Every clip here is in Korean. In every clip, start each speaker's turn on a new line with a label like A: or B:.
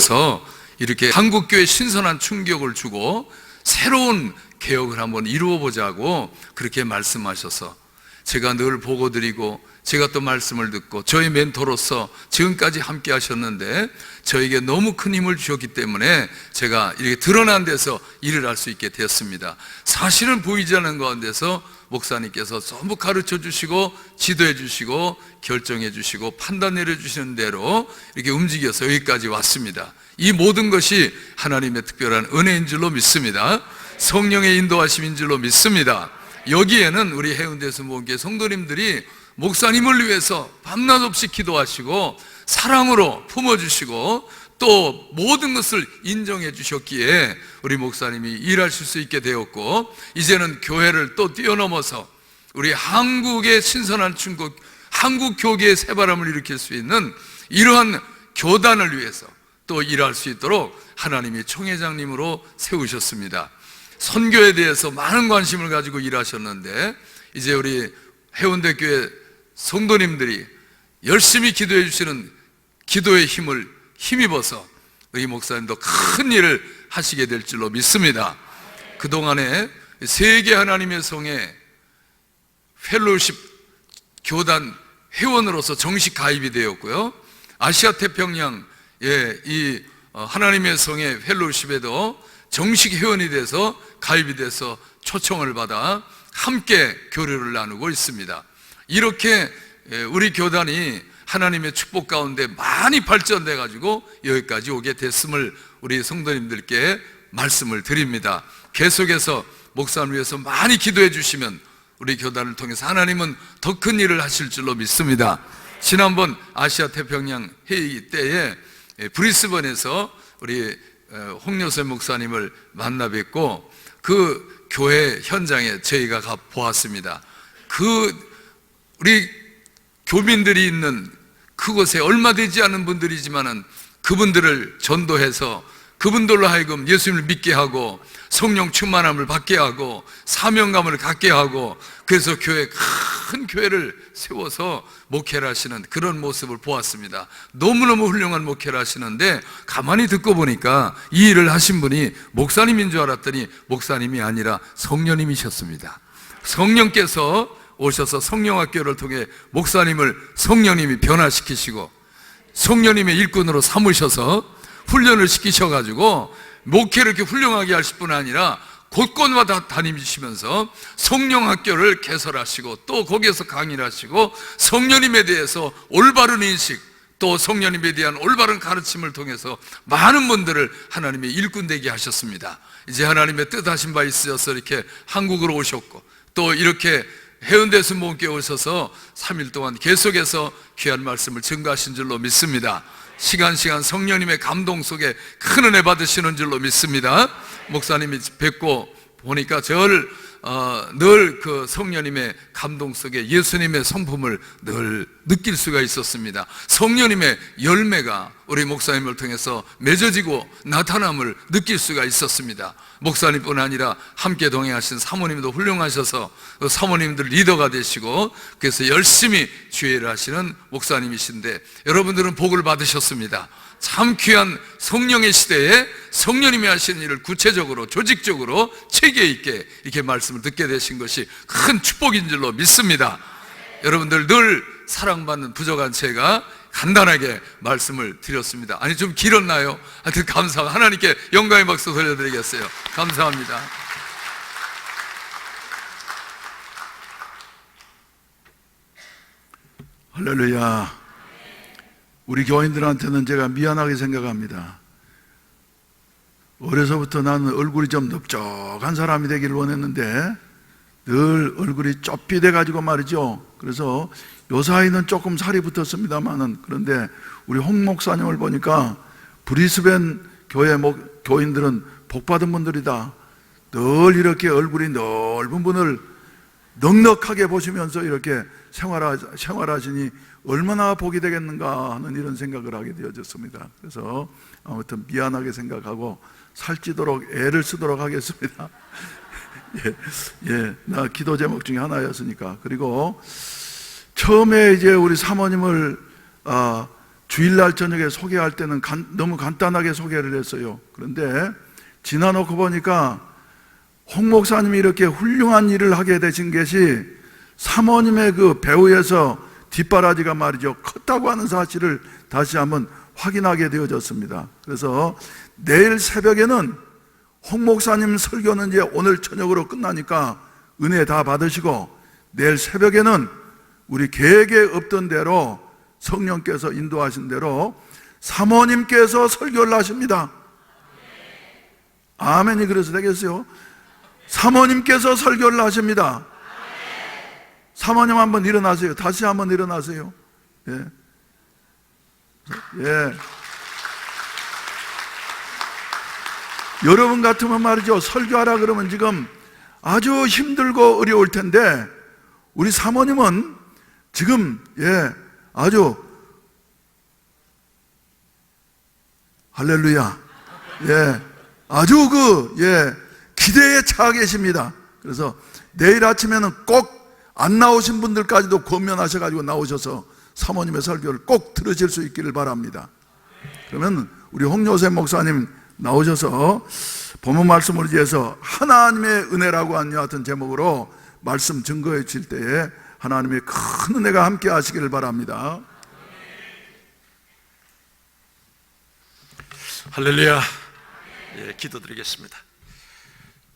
A: 모여서 이렇게 한국교회에 신선한 충격을 주고 새로운 개혁을 한번 이루어 보자고 그렇게 말씀하셔서 제가 늘 보고드리고 제가 또 말씀을 듣고 저희 멘토로서 지금까지 함께 하셨는데 저에게 너무 큰 힘을 주셨기 때문에 제가 이렇게 드러난 데서 일을 할 수 있게 되었습니다. 사실은 보이지 않는 가운데서 목사님께서 전부 가르쳐 주시고 지도해 주시고 결정해 주시고 판단 내려 주시는 대로 이렇게 움직여서 여기까지 왔습니다. 이 모든 것이 하나님의 특별한 은혜인 줄로 믿습니다. 성령의 인도하심인 줄로 믿습니다. 여기에는 우리 해운대 순복음교회 성도님들이 목사님을 위해서 밤낮 없이 기도하시고 사랑으로 품어주시고 또 모든 것을 인정해 주셨기에 우리 목사님이 일하실 수 있게 되었고, 이제는 교회를 또 뛰어넘어서 우리 한국의 신선한 충격, 한국 교계의 새바람을 일으킬 수 있는 이러한 교단을 위해서 또 일할 수 있도록 하나님이 총회장님으로 세우셨습니다. 선교에 대해서 많은 관심을 가지고 일하셨는데 이제 우리 해운대 교회 성도님들이 열심히 기도해 주시는 기도의 힘을 힘입어서 우리 목사님도 큰 일을 하시게 될 줄로 믿습니다. 그동안에 세계 하나님의 성에 펠로우십 교단 회원으로서 정식 가입이 되었고요, 아시아 태평양의 이 하나님의 성의 펠로우십에도 정식 회원이 돼서 가입이 돼서 초청을 받아 함께 교류를 나누고 있습니다. 이렇게 우리 교단이 하나님의 축복 가운데 많이 발전돼 가지고 여기까지 오게 됐음을 우리 성도님들께 말씀을 드립니다. 계속해서 목사를 위해서 많이 기도해 주시면 우리 교단을 통해서 하나님은 더 큰 일을 하실 줄로 믿습니다. 지난번 아시아 태평양 회의 때에 브리스번에서 우리 홍여세 목사님을 만나 뵙고 그 교회 현장에 저희가 가 보았습니다. 우리 교민들이 있는 그곳에 얼마 되지 않은 분들이지만은 그분들을 전도해서 그분들로 하여금 예수님을 믿게 하고 성령 충만함을 받게 하고 사명감을 갖게 하고, 그래서 큰 교회를 세워서 목회를 하시는 그런 모습을 보았습니다. 너무너무 훌륭한 목회를 하시는데 가만히 듣고 보니까 이 일을 하신 분이 목사님인 줄 알았더니 목사님이 아니라 성령님이셨습니다. 성령께서 오셔서 성령학교를 통해 목사님을 성령님이 변화시키시고 성령님의 일꾼으로 삼으셔서 훈련을 시키셔가지고 목회를 이렇게 훌륭하게 하실 뿐 아니라 곳곳마다 다니시면서 성령학교를 개설하시고 또 거기에서 강의를 하시고 성령님에 대해서 올바른 인식, 또 성령님에 대한 올바른 가르침을 통해서 많은 분들을 하나님의 일꾼 되게 하셨습니다. 이제 하나님의 뜻하신 바 있어서 이렇게 한국으로 오셨고 또 이렇게 해운대 순복음교회 오셔서 3일 동안 계속해서 귀한 말씀을 증거하신 줄로 믿습니다. 시간 성령님의 감동 속에 큰 은혜 받으시는 줄로 믿습니다. 목사님이 뵙고 보니까 늘 그 성령님의 감동 속에 예수님의 성품을 늘 느낄 수가 있었습니다. 성령님의 열매가 우리 목사님을 통해서 맺어지고 나타남을 느낄 수가 있었습니다. 목사님뿐 아니라 함께 동행하신 사모님도 훌륭하셔서 사모님들 리더가 되시고 그래서 열심히 주의를 하시는 목사님이신데 여러분들은 복을 받으셨습니다. 참 귀한 성령의 시대에 성령님이 하시는 일을 구체적으로 조직적으로 체계 있게 이렇게 말씀을 듣게 되신 것이 큰 축복인 줄로 믿습니다. 여러분들 늘 사랑받는 부족한 제가 간단하게 말씀을 드렸습니다. 아니 좀 길었나요? 하여튼 감사하고 하나님께 영광의 박수 돌려드리겠어요. 감사합니다.
B: 할렐루야. 우리 교인들한테는 제가 미안하게 생각합니다. 어려서부터 나는 얼굴이 좀 넓적한 사람이 되기를 원했는데 늘 얼굴이 좁비돼 가지고 말이죠. 그래서 요사이는 조금 살이 붙었습니다만은, 그런데 우리 홍 목사님을 보니까 브리스벤 교회 교인들은 복받은 분들이다. 늘 이렇게 얼굴이 넓은 분을 넉넉하게 보시면서 이렇게 생활하시니 얼마나 복이 되겠는가 하는 이런 생각을 하게 되어졌습니다. 그래서 아무튼 미안하게 생각하고 살찌도록 애를 쓰도록 하겠습니다. 나 기도 제목 중에 하나였으니까. 그리고 처음에 이제 우리 사모님을 주일날 저녁에 소개할 때는 너무 간단하게 소개를 했어요. 그런데 지나놓고 보니까 홍 목사님이 이렇게 훌륭한 일을 하게 되신 것이 사모님의 그 배후에서 뒷바라지가 말이죠, 컸다고 하는 사실을 다시 한번 확인하게 되어졌습니다. 그래서 내일 새벽에는 홍 목사님 설교는 이제 오늘 저녁으로 끝나니까 은혜 다 받으시고, 내일 새벽에는 우리 계획에 없던 대로 성령께서 인도하신 대로 사모님께서 설교를 하십니다. 아멘이 그래서 되겠어요? 사모님께서 설교를 하십니다. 사모님 한번 일어나세요. 다시 한번 일어나세요. 예. 예. 여러분 같으면 말이죠, 설교하라 그러면 지금 아주 힘들고 어려울 텐데, 우리 사모님은 지금 아주 할렐루야, 아주 기대에 차 계십니다. 그래서 내일 아침에는 꼭 안 나오신 분들까지도 권면하셔가지고 나오셔서 사모님의 설교를 꼭 들으실 수 있기를 바랍니다. 그러면 우리 홍요셉 목사님 나오셔서 본문 말씀을 위해서 하나님의 은혜라고 하는 여하튼 제목으로 말씀 증거해 주실 때에 하나님의 큰 은혜가 함께 하시기를 바랍니다.
C: 할렐루야. 기도드리겠습니다.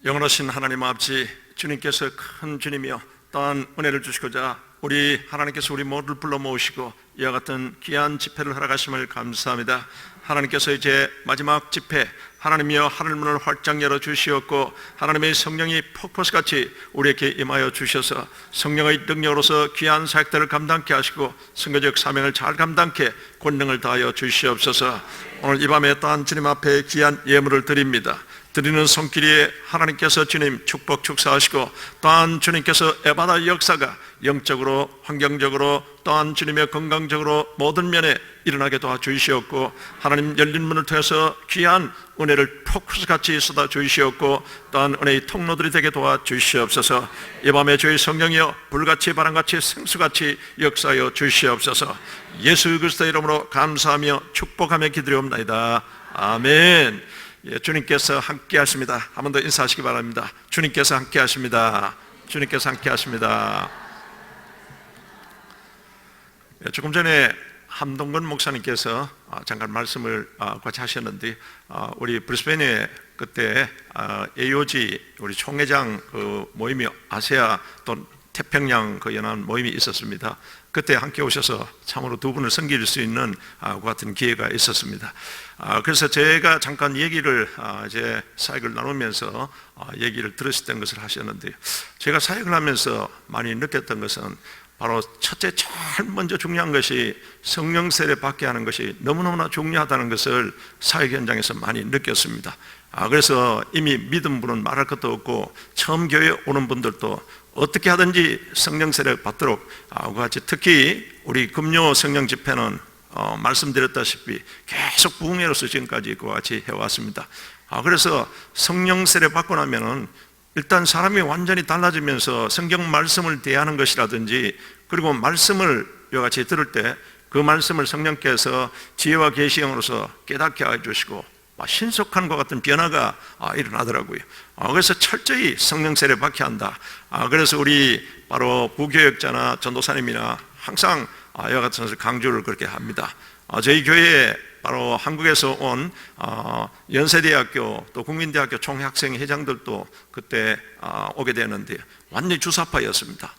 C: 영원하신 하나님 아버지, 주님께서 큰 주님이여 또한 은혜를 주시고자 우리 하나님께서 우리 모두를 불러 모으시고 이와 같은 귀한 집회를 허락하심을 감사합니다. 하나님께서 이제 마지막 집회, 하나님이여 하늘문을 활짝 열어주시었고 하나님의 성령이 폭포수같이 우리에게 임하여 주셔서 성령의 능력으로서 귀한 사역들을 감당케 하시고 선교적 사명을 잘 감당케 권능을 다하여 주시옵소서. 오늘 이 밤에 또한 주님 앞에 귀한 예물을 드립니다. 드리는 손길에 하나님께서 주님 축복 축사하시고 또한 주님께서 에바다 역사가 영적으로 환경적으로 또한 주님의 건강적으로 모든 면에 일어나게 도와주시옵고 하나님 열린 문을 통해서 귀한 은혜를 폭포수같이 쏟아주시옵고 또한 은혜의 통로들이 되게 도와주시옵소서. 이 밤에 주의 성령이여 불같이 바람같이 생수같이 역사하여 주시옵소서. 예수 그리스도의 이름으로 감사하며 축복하며 기도드리옵나이다. 아멘. 주님께서 함께 하십니다. 한 번 더 인사하시기 바랍니다. 주님께서 함께 하십니다. 주님께서 함께 하십니다. 조금 전에 함동건 목사님께서 잠깐 말씀을 같이 하셨는데, 우리 브리스벤에 그때 AOG 우리 총회장 그 모임이 아시아 또 태평양 그 연합 모임이 있었습니다. 그때 함께 오셔서 참으로 두 분을 섬길 수 있는 그 같은 기회가 있었습니다. 그래서 제가 잠깐 얘기를 이제 사역을 나누면서 얘기를 들으셨던 것을 하셨는데, 제가 사역을 하면서 많이 느꼈던 것은 바로 첫째 제일 먼저 중요한 것이 성령 세례 받게 하는 것이 너무너무나 중요하다는 것을 사역 현장에서 많이 느꼈습니다. 그래서 이미 믿은 분은 말할 것도 없고 처음 교회에 오는 분들도 어떻게 하든지 성령 세례를 받도록 같이 특히 우리 금요 성령 집회는 말씀드렸다시피 계속 부흥회로서 지금까지 그와 같이 해왔습니다. 그래서 성령 세례 받고 나면은 일단 사람이 완전히 달라지면서 성경 말씀을 대하는 것이라든지, 그리고 말씀을 이와 같이 들을 때 그 말씀을 성령께서 지혜와 계시형으로서 깨닫게 해주시고 신속한 것 같은 변화가 일어나더라고요. 그래서 철저히 성령 세례 받게 한다. 그래서 우리 바로 부교역자나 전도사님이나 항상 이와 같은 것을 강조를 그렇게 합니다. 저희 교회에 바로 한국에서 온 연세대학교 또 국민대학교 총학생 회장들도 그때 오게 되는데 완전히 주사파였습니다.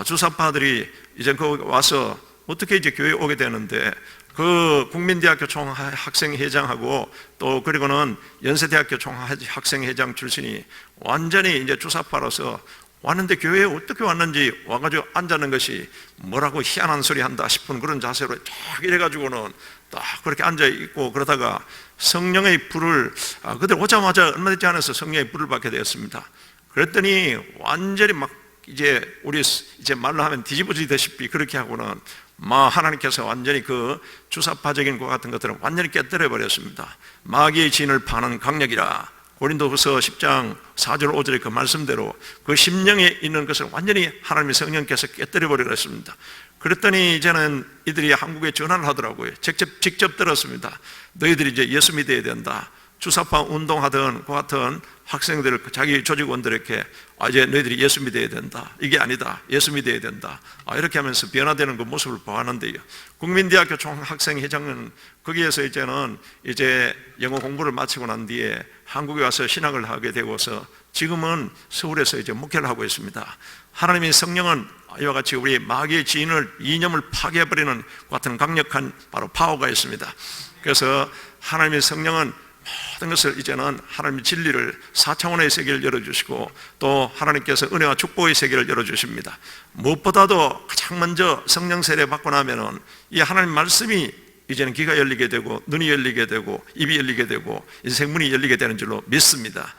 C: 주사파들이 이제 거기 와서 어떻게 이제 교회에 오게 되는데, 그 국민대학교 총학생회장하고 또 그리고는 연세대학교 총학생회장 출신이 완전히 이제 주사파로서 왔는데 교회에 어떻게 왔는지 와가지고 앉았는 것이 뭐라고 희한한 소리 한다 싶은 그런 자세로 쫙 이래가지고는 딱 그렇게 앉아있고, 그러다가 성령의 불을 그들 오자마자 얼마 되지 않아서 성령의 불을 받게 되었습니다. 그랬더니 완전히 막 이제 우리 이제 말로 하면 뒤집어지다시피 그렇게 하고는 하나님께서 완전히 그 주사파적인 것 같은 것들은 완전히 깨뜨려 버렸습니다. 마귀의 진을 파는 강력이라, 고린도후서 10장 4절 5절의 그 말씀대로 그 심령에 있는 것을 완전히 하나님의 성령께서 깨뜨려 버리셨습니다. 그랬더니 이제는 이들이 한국에 전화를 하더라고요. 직접 들었습니다. 너희들이 이제 예수 믿어야 된다. 주사파 운동하던 그 같은 학생들, 자기 조직원들에게 이제 너희들이 예수 믿어야 된다. 이게 아니다. 예수 믿어야 된다. 이렇게 하면서 변화되는 그 모습을 보았는데요. 국민대학교 총학생회장은 거기에서 이제는 이제 영어 공부를 마치고 난 뒤에 한국에 와서 신학을 하게 되고서 지금은 서울에서 이제 목회를 하고 있습니다. 하나님의 성령은 이와 같이 우리 마귀의 지인을, 이념을 파괴해버리는 같은 강력한 바로 파워가 있습니다. 그래서 하나님의 성령은 모든 것을 이제는 하나님의 진리를 4차원의 세계를 열어주시고 또 하나님께서 은혜와 축복의 세계를 열어주십니다. 무엇보다도 가장 먼저 성령 세례 받고 나면은 이 하나님 말씀이 이제는 귀가 열리게 되고 눈이 열리게 되고 입이 열리게 되고 인생 문이 열리게 되는 줄로 믿습니다.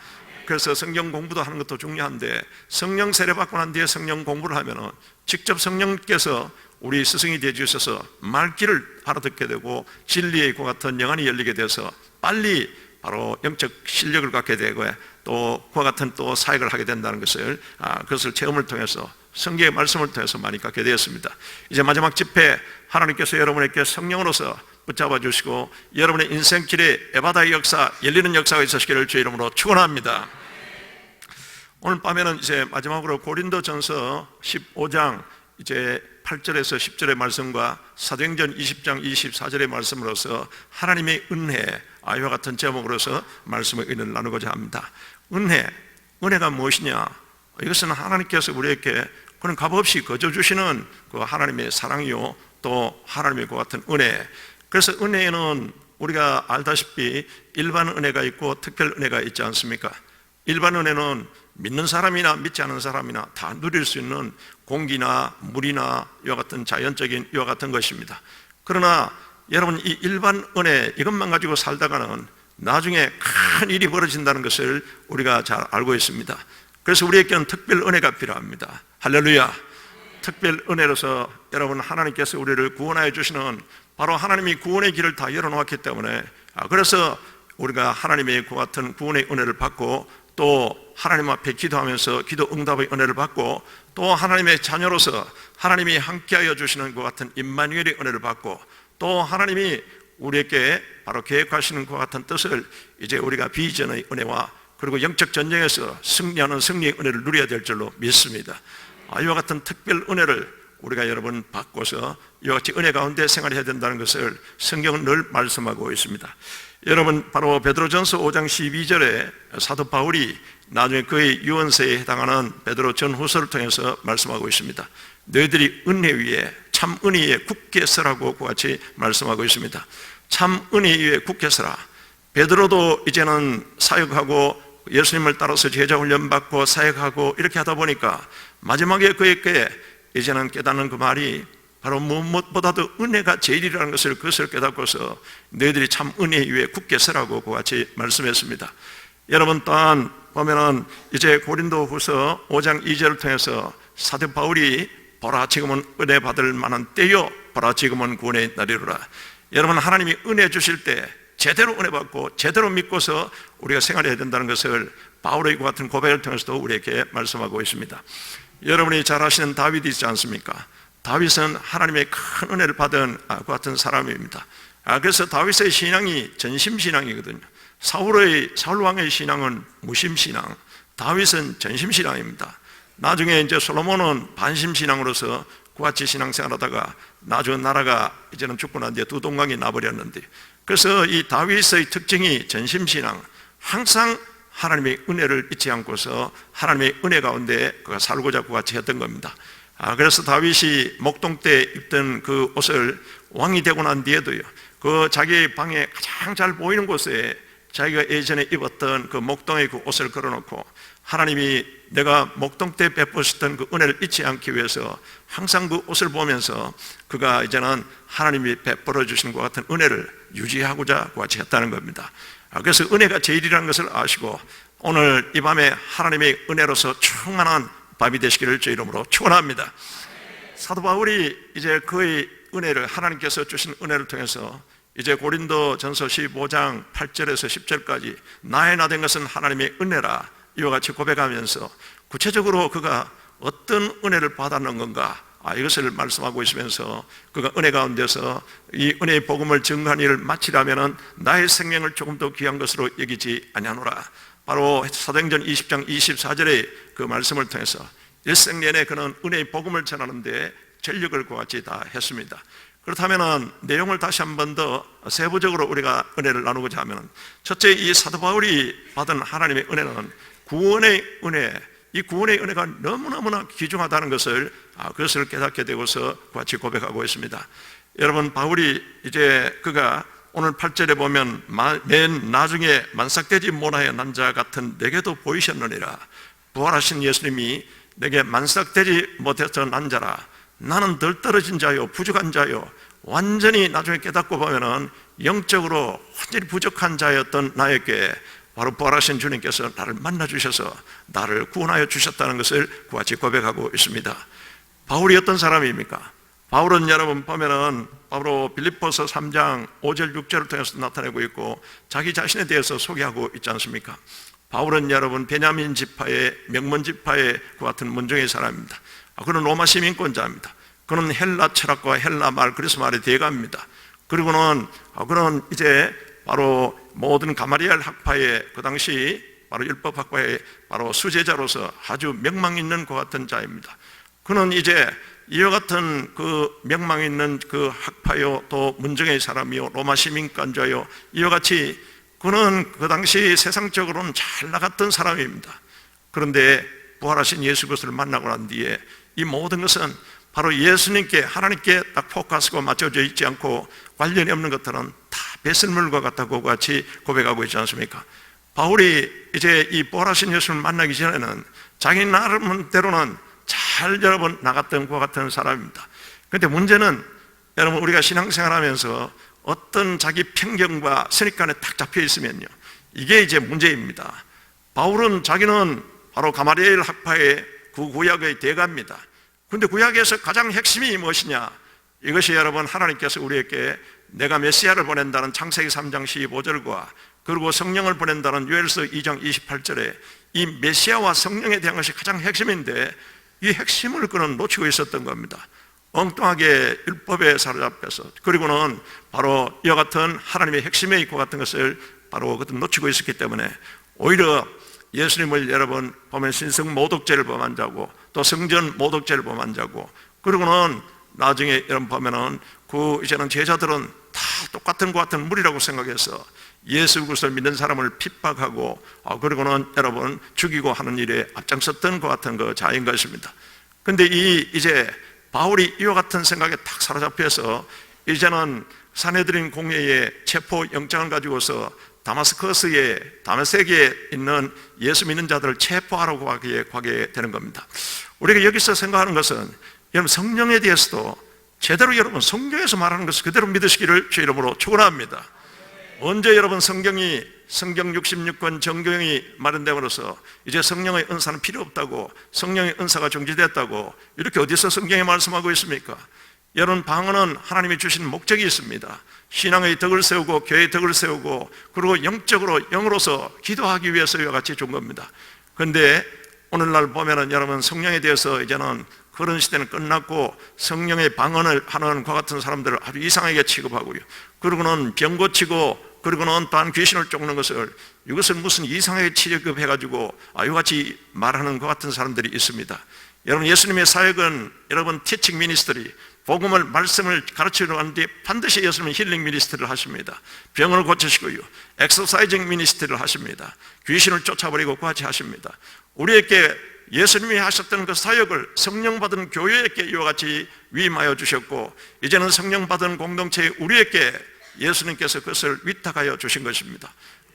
C: 그래서 성경 공부도 하는 것도 중요한데 성령 세례 받고 난 뒤에 성령 공부를 하면은 직접 성령께서 우리 스승이 되어 주셔서 말귀를 알아듣게 되고 진리의 이과 같은 영안이 열리게 돼서 빨리 바로 영적 실력을 갖게 되고 또 그와 같은 또 사역을 하게 된다는 것을 그것을 체험을 통해서 성경의 말씀을 통해서 많이 갖게 되었습니다. 이제 마지막 집회 하나님께서 여러분에게 성령으로서 붙잡아 주시고 여러분의 인생길에 에바다의 역사, 열리는 역사가 있으시기를 주의 이름으로 축원합니다. 오늘 밤에는 이제 마지막으로 고린도전서 15장 이제 8절에서 10절의 말씀과 사도행전 20장 24절의 말씀으로서 하나님의 은혜, 이와 같은 제목으로서 말씀의 은혜를 나누고자 합니다. 은혜가 무엇이냐? 이것은 하나님께서 우리에게 그런 값없이 거저 주시는 그 하나님의 사랑이요 또 하나님의 그 같은 은혜. 그래서 은혜에는 우리가 알다시피 일반 은혜가 있고 특별 은혜가 있지 않습니까? 일반 은혜는 믿는 사람이나 믿지 않은 사람이나 다 누릴 수 있는 공기나 물이나 이와 같은 자연적인 이와 같은 것입니다. 그러나 여러분 이 일반 은혜 이것만 가지고 살다가는 나중에 큰 일이 벌어진다는 것을 우리가 잘 알고 있습니다. 그래서 우리에게는 특별 은혜가 필요합니다. 할렐루야. 특별 은혜로서 여러분 하나님께서 우리를 구원하여 주시는 바로 하나님이 구원의 길을 다 열어놓았기 때문에 그래서 우리가 하나님의 그 같은 구원의 은혜를 받고 또 하나님 앞에 기도하면서 기도 응답의 은혜를 받고 또 하나님의 자녀로서 하나님이 함께하여 주시는 그 같은 임마누엘의 은혜를 받고 또 하나님이 우리에게 바로 계획하시는 그 같은 뜻을 이제 우리가 비전의 은혜와 그리고 영적 전쟁에서 승리하는 승리의 은혜를 누려야 될 줄로 믿습니다. 이와 같은 특별 은혜를 우리가 여러분 받고서 이와 같이 은혜 가운데 생활해야 된다는 것을 성경은 늘 말씀하고 있습니다. 여러분 바로 베드로전서 5장 12절에 사도 바울이 나중에 그의 유언서에 해당하는 베드로 전후서를 통해서 말씀하고 있습니다. 너희들이 은혜 위에 참 은혜 위에 굳게 서라고 같이 말씀하고 있습니다. 참 은혜 위에 굳게 서라. 베드로도 이제는 사역하고 예수님을 따라서 제자 훈련 받고 사역하고 이렇게 하다 보니까 마지막에 그에게 이제는 깨닫는 그 말이 바로 무엇보다도 은혜가 제일이라는 것을 그것을 깨닫고서 너희들이 참 은혜 위에 굳게 서라고 같이 말씀했습니다. 여러분 또한 보면은 이제 고린도후서 5장 2절을 통해서 사도 바울이 보라 지금은 은혜 받을 만한 때요 보라 지금은 구원의 날이로라. 여러분 하나님이 은혜 주실 때 제대로 은혜 받고 제대로 믿고서 우리가 생활해야 된다는 것을 바울의 그 같은 고백을 통해서도 우리에게 말씀하고 있습니다. 여러분이 잘 아시는 다윗이 있지 않습니까? 다윗은 하나님의 큰 은혜를 받은 그 같은 사람입니다. 그래서 다윗의 신앙이 전심신앙이거든요. 사울 왕의 신앙은 무심신앙, 다윗은 전심신앙입니다. 나중에 이제 솔로몬은 반심신앙으로서 그같이 신앙생활하다가 나중에 나라가 이제는 죽고 난 뒤에 두 동강이 나버렸는데, 그래서 이 다윗의 특징이 전심신앙, 항상 하나님의 은혜를 잊지 않고서 하나님의 은혜 가운데 그가 살고자 그같이 했던 겁니다. 그래서 다윗이 목동 때 입던 그 옷을 왕이 되고 난 뒤에도요, 그 자기 방에 가장 잘 보이는 곳에 자기가 예전에 입었던 그 목동의 그 옷을 걸어놓고 하나님이 내가 목동 때 베푸셨던 그 은혜를 잊지 않기 위해서 항상 그 옷을 보면서 그가 이제는 하나님이 베풀어 주시는 것 같은 은혜를 유지하고자 같이 했다는 겁니다. 그래서 은혜가 제일이라는 것을 아시고 오늘 이 밤에 하나님의 은혜로서 충만한 밤이 되시기를 주 이름으로 축원합니다. 사도 바울이 이제 그의 은혜를 하나님께서 주신 은혜를 통해서 이제 고린도전서 15장 8절에서 10절까지 나의 나 된 것은 하나님의 은혜라 이와 같이 고백하면서 구체적으로 그가 어떤 은혜를 받았는 건가 이것을 말씀하고 있으면서 그가 은혜 가운데서 이 은혜의 복음을 증거한 일을 마치려면 나의 생명을 조금 더 귀한 것으로 여기지 아니하노라. 바로 사도행전 20장 24절의 그 말씀을 통해서 일생 내내 그는 은혜의 복음을 전하는데 전력을 그와 같이 다 했습니다. 그렇다면 내용을 다시 한 번 더 세부적으로 우리가 은혜를 나누고자 하면, 첫째, 이 사도 바울이 받은 하나님의 은혜는 구원의 은혜, 이 구원의 은혜가 너무너무나 귀중하다는 것을 그것을 깨닫게 되고서 같이 고백하고 있습니다. 여러분, 바울이 이제 그가 오늘 8절에 보면 맨 나중에 만삭되지 못하여 난 자 같은 내게도 보이셨느니라. 부활하신 예수님이 내게 만삭되지 못해서 난 자라, 나는 덜 떨어진 자요 부족한 자요, 완전히 나중에 깨닫고 보면은 영적으로 완전히 부족한 자였던 나에게 바로 부활하신 주님께서 나를 만나 주셔서 나를 구원하여 주셨다는 것을 그와 같이 고백하고 있습니다. 바울이 어떤 사람입니까? 바울은 여러분 보면은 바로 빌립보서 3장 5절 6절을 통해서 나타내고 있고 자기 자신에 대해서 소개하고 있지 않습니까? 바울은 여러분 베냐민 지파의 명문 지파의 그 같은 문종의 사람입니다. 그는 로마 시민권자입니다. 그는 헬라 철학과 헬라 말, 그리스 말의 대가입니다. 그리고는 그는 이제 바로 모든 가마리엘 학파의 그 당시 바로 율법 학파의 바로 수제자로서 아주 명망 있는 그 같은 자입니다. 그는 이제 이와 같은 그 명망 있는 그 학파요 또 문정의 사람이요 로마 시민권자요, 이와 같이 그는 그 당시 세상적으로는 잘 나갔던 사람입니다. 그런데 부활하신 예수 그리스도를 만나고 난 뒤에 이 모든 것은 바로 예수님께, 하나님께 딱 포커스가 맞춰져 있지 않고 관련이 없는 것들은 다 배설물과 같다고 같이 고백하고 있지 않습니까? 바울이 이제 이 부활하신 예수를 만나기 전에는 자기 나름대로는 잘 여러분 나갔던 것 같은 사람입니다. 그런데 문제는 여러분 우리가 신앙생활 하면서 어떤 자기 편견과 선입관에 딱 잡혀 있으면요, 이게 이제 문제입니다. 바울은 자기는 바로 가마리엘 학파의 그 구약의 대가입니다. 그런데 구약에서 가장 핵심이 무엇이냐? 이것이 여러분 하나님께서 우리에게 내가 메시아를 보낸다는 창세기 3장 15절과 그리고 성령을 보낸다는 요엘서 2장 28절에 이 메시아와 성령에 대한 것이 가장 핵심인데 이 핵심을 그는 놓치고 있었던 겁니다. 엉뚱하게 율법에 사로잡혀서, 그리고는 바로 이와 같은 하나님의 핵심에 있고 같은 것을 바로 그것을 놓치고 있었기 때문에 오히려 예수님을 여러분 보면 신성 모독죄를 범한 자고 또 성전 모독죄를 범한 자고, 그리고는 나중에 여러분 보면은 그 이제는 제자들은 다 똑같은 것 같은 무리라고 생각해서 예수 그리스도를 믿는 사람을 핍박하고 그리고는 여러분 죽이고 하는 일에 앞장섰던 것 같은 그 자인 것입니다. 그런데 이제 바울이 이와 같은 생각에 탁 사로잡혀서 이제는 사내들인 공회에 체포 영장을 가지고서 다마섹에 있는 예수 믿는 자들을 체포하라고 가게 되는 겁니다. 우리가 여기서 생각하는 것은 여러분 성령에 대해서도 제대로 여러분 성경에서 말하는 것을 그대로 믿으시기를 주 이름으로 축원합니다. 언제 여러분 성경 66권 정경이 마련됨으로써 이제 성령의 은사는 필요 없다고, 성령의 은사가 정지됐다고 이렇게 어디서 성경에 말씀하고 있습니까? 여러분 방언은 하나님이 주신 목적이 있습니다. 신앙의 덕을 세우고 교회의 덕을 세우고 그리고 영적으로 영으로서 기도하기 위해서 이와 같이 준 겁니다. 그런데 오늘날 보면은 여러분 성령에 대해서 이제는 그런 시대는 끝났고 성령의 방언을 하는 것 같은 사람들을 아주 이상하게 취급하고요. 그리고는 병 고치고 그리고는 또한 귀신을 쫓는 것을 이것을 무슨 이상하게 취급해가지고 이같이 말하는 것 같은 사람들이 있습니다. 여러분 예수님의 사역은 여러분 티칭 미니스트리, 복음을 말씀을 가르치러 가는데 반드시 예수님은 힐링 미니스트리를 하십니다. 병을 고치시고요, 엑서사이징 미니스트리를 하십니다. 귀신을 쫓아버리고 그같이 하십니다. 우리에게 예수님이 하셨던 그 사역을 성령 받은 교회에게 이와 같이 위임하여 주셨고 이제는 성령 받은 공동체에 우리에게 예수님께서 그것을 위탁하여 주신 것입니다.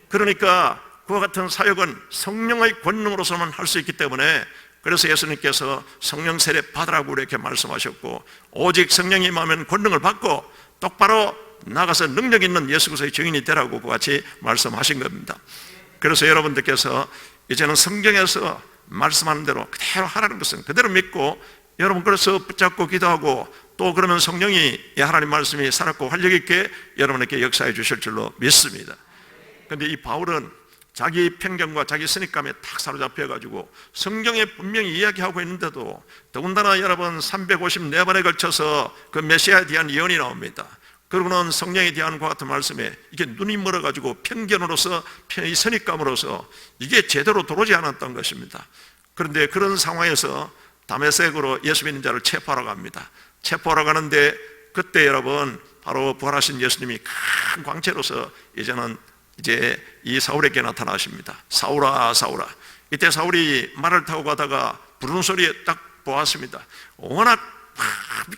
C: 그러니까 그와 같은 사역은 성령의 권능으로서만 할 수 있기 때문에 그래서 예수님께서 성령 세례 받으라고 이렇게 말씀하셨고 오직 성령이 임하면 권능을 받고 똑바로 나가서 능력 있는 예수 그리스도의 증인이 되라고 그같이 말씀하신 겁니다. 그래서 여러분들께서 이제는 성경에서 말씀하는 대로 그대로 하라는 것은 그대로 믿고 여러분 그래서 붙잡고 기도하고 또 그러면 성령이 하나님 말씀이 살았고 활력 있게 여러분에게 역사해 주실 줄로 믿습니다. 그런데 이 바울은 자기 편견과 자기 선입감에 탁 사로잡혀가지고 성경에 분명히 이야기하고 있는데도 더군다나 여러분 354번에 걸쳐서 그 메시아에 대한 예언이 나옵니다. 그러고는 성령에 대한 그와 같은 말씀에 이게 눈이 멀어가지고 편견으로서 이 선입감으로서 이게 제대로 들어오지 않았던 것입니다. 그런데 그런 상황에서 다메섹으로 예수 믿는 자를 체포하러 갑니다. 체포하러 가는데 그때 여러분 바로 부활하신 예수님이 큰 광채로서 이제 이 사울에게 나타나십니다. 사울아 사울아. 이때 사울이 말을 타고 가다가 부르는 소리에 딱 보았습니다. 워낙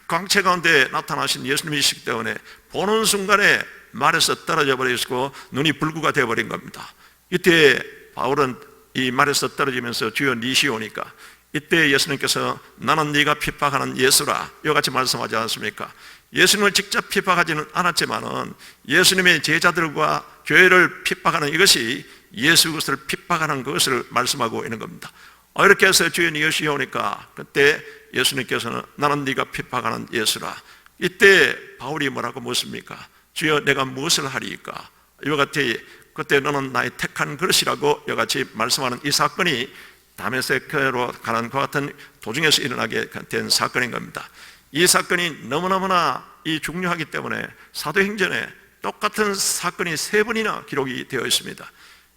C: 광채 가운데 나타나신 예수님이시기 때문에 보는 순간에 말에서 떨어져 버리시고 눈이 불구가 되어버린 겁니다. 이때 바울은 이 말에서 떨어지면서 주여 니시오니까 이때 예수님께서 나는 네가 핍박하는 예수라 이같이 말씀하지 않습니까? 예수님을 직접 핍박하지는 않았지만은 예수님의 제자들과 교회를 핍박하는 이것이 예수 그리스도를 핍박하는 것을 말씀하고 있는 겁니다. 이렇게 해서 주여 니시오니까 그때 예수님께서는 나는 네가 핍박하는 예수라. 이때 바울이 뭐라고 묻습니까? 주여 내가 무엇을 하리이까? 이와 같이 그때 너는 나의 택한 그릇이라고 이같이 말씀하는 이 사건이 다메섹으로 가는 것 같은 도중에서 일어나게 된 사건인 겁니다. 이 사건이 너무너무나 중요하기 때문에 사도행전에 똑같은 사건이 3번이나 기록이 되어 있습니다.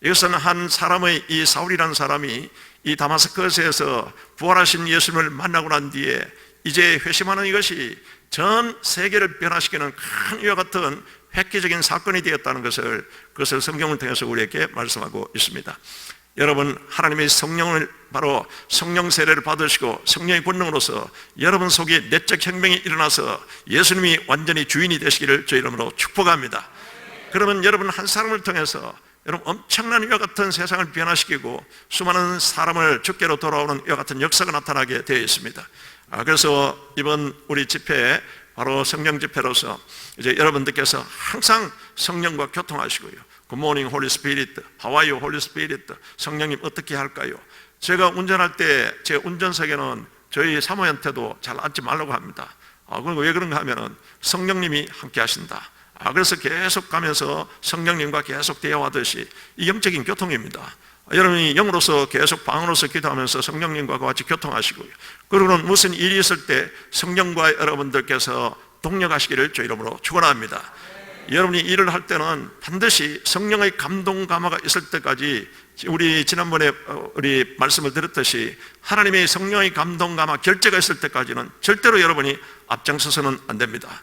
C: 이것은 한 사람의 이 사울이라는 사람이 이 다마스커스에서 부활하신 예수님을 만나고 난 뒤에 이제 회심하는 이것이 전 세계를 변화시키는 큰 이와 같은 획기적인 사건이 되었다는 그것을 성경을 통해서 우리에게 말씀하고 있습니다. 여러분 하나님의 성령을 바로 성령 세례를 받으시고 성령의 권능으로서 여러분 속에 내적 혁명이 일어나서 예수님이 완전히 주인이 되시기를 주 이름으로 축복합니다. 그러면 여러분 한 사람을 통해서 여러분 엄청난 이와 같은 세상을 변화시키고 수많은 사람을 주께로 돌아오는 이와 같은 역사가 나타나게 되어 있습니다. 그래서 이번 우리 집회에 바로 성령 집회로서 이제 여러분들께서 항상 성령과 교통하시고요. 굿모닝 홀리 스피릿, 하와이오 홀리 스피릿, 성령님 어떻게 할까요? 제가 운전할 때 제 운전석에는 저희 사모한테도 잘 앉지 말라고 합니다. 그리고 왜 그런가 하면은 성령님이 함께 하신다. 그래서 계속 가면서 성령님과 계속 대화하듯이 이 영적인 교통입니다. 여러분이 영으로서 계속 방으로서 기도하면서 성령님과 같이 교통하시고요. 그리고는 무슨 일이 있을 때 성령과 여러분들께서 동력하시기를 주 이름으로 축원합니다. 여러분이 일을 할 때는 반드시 성령의 감동 감화가 있을 때까지 우리 지난번에 우리 말씀을 드렸듯이 하나님의 성령의 감동 감화 결제가 있을 때까지는 절대로 여러분이 앞장서서는 안 됩니다.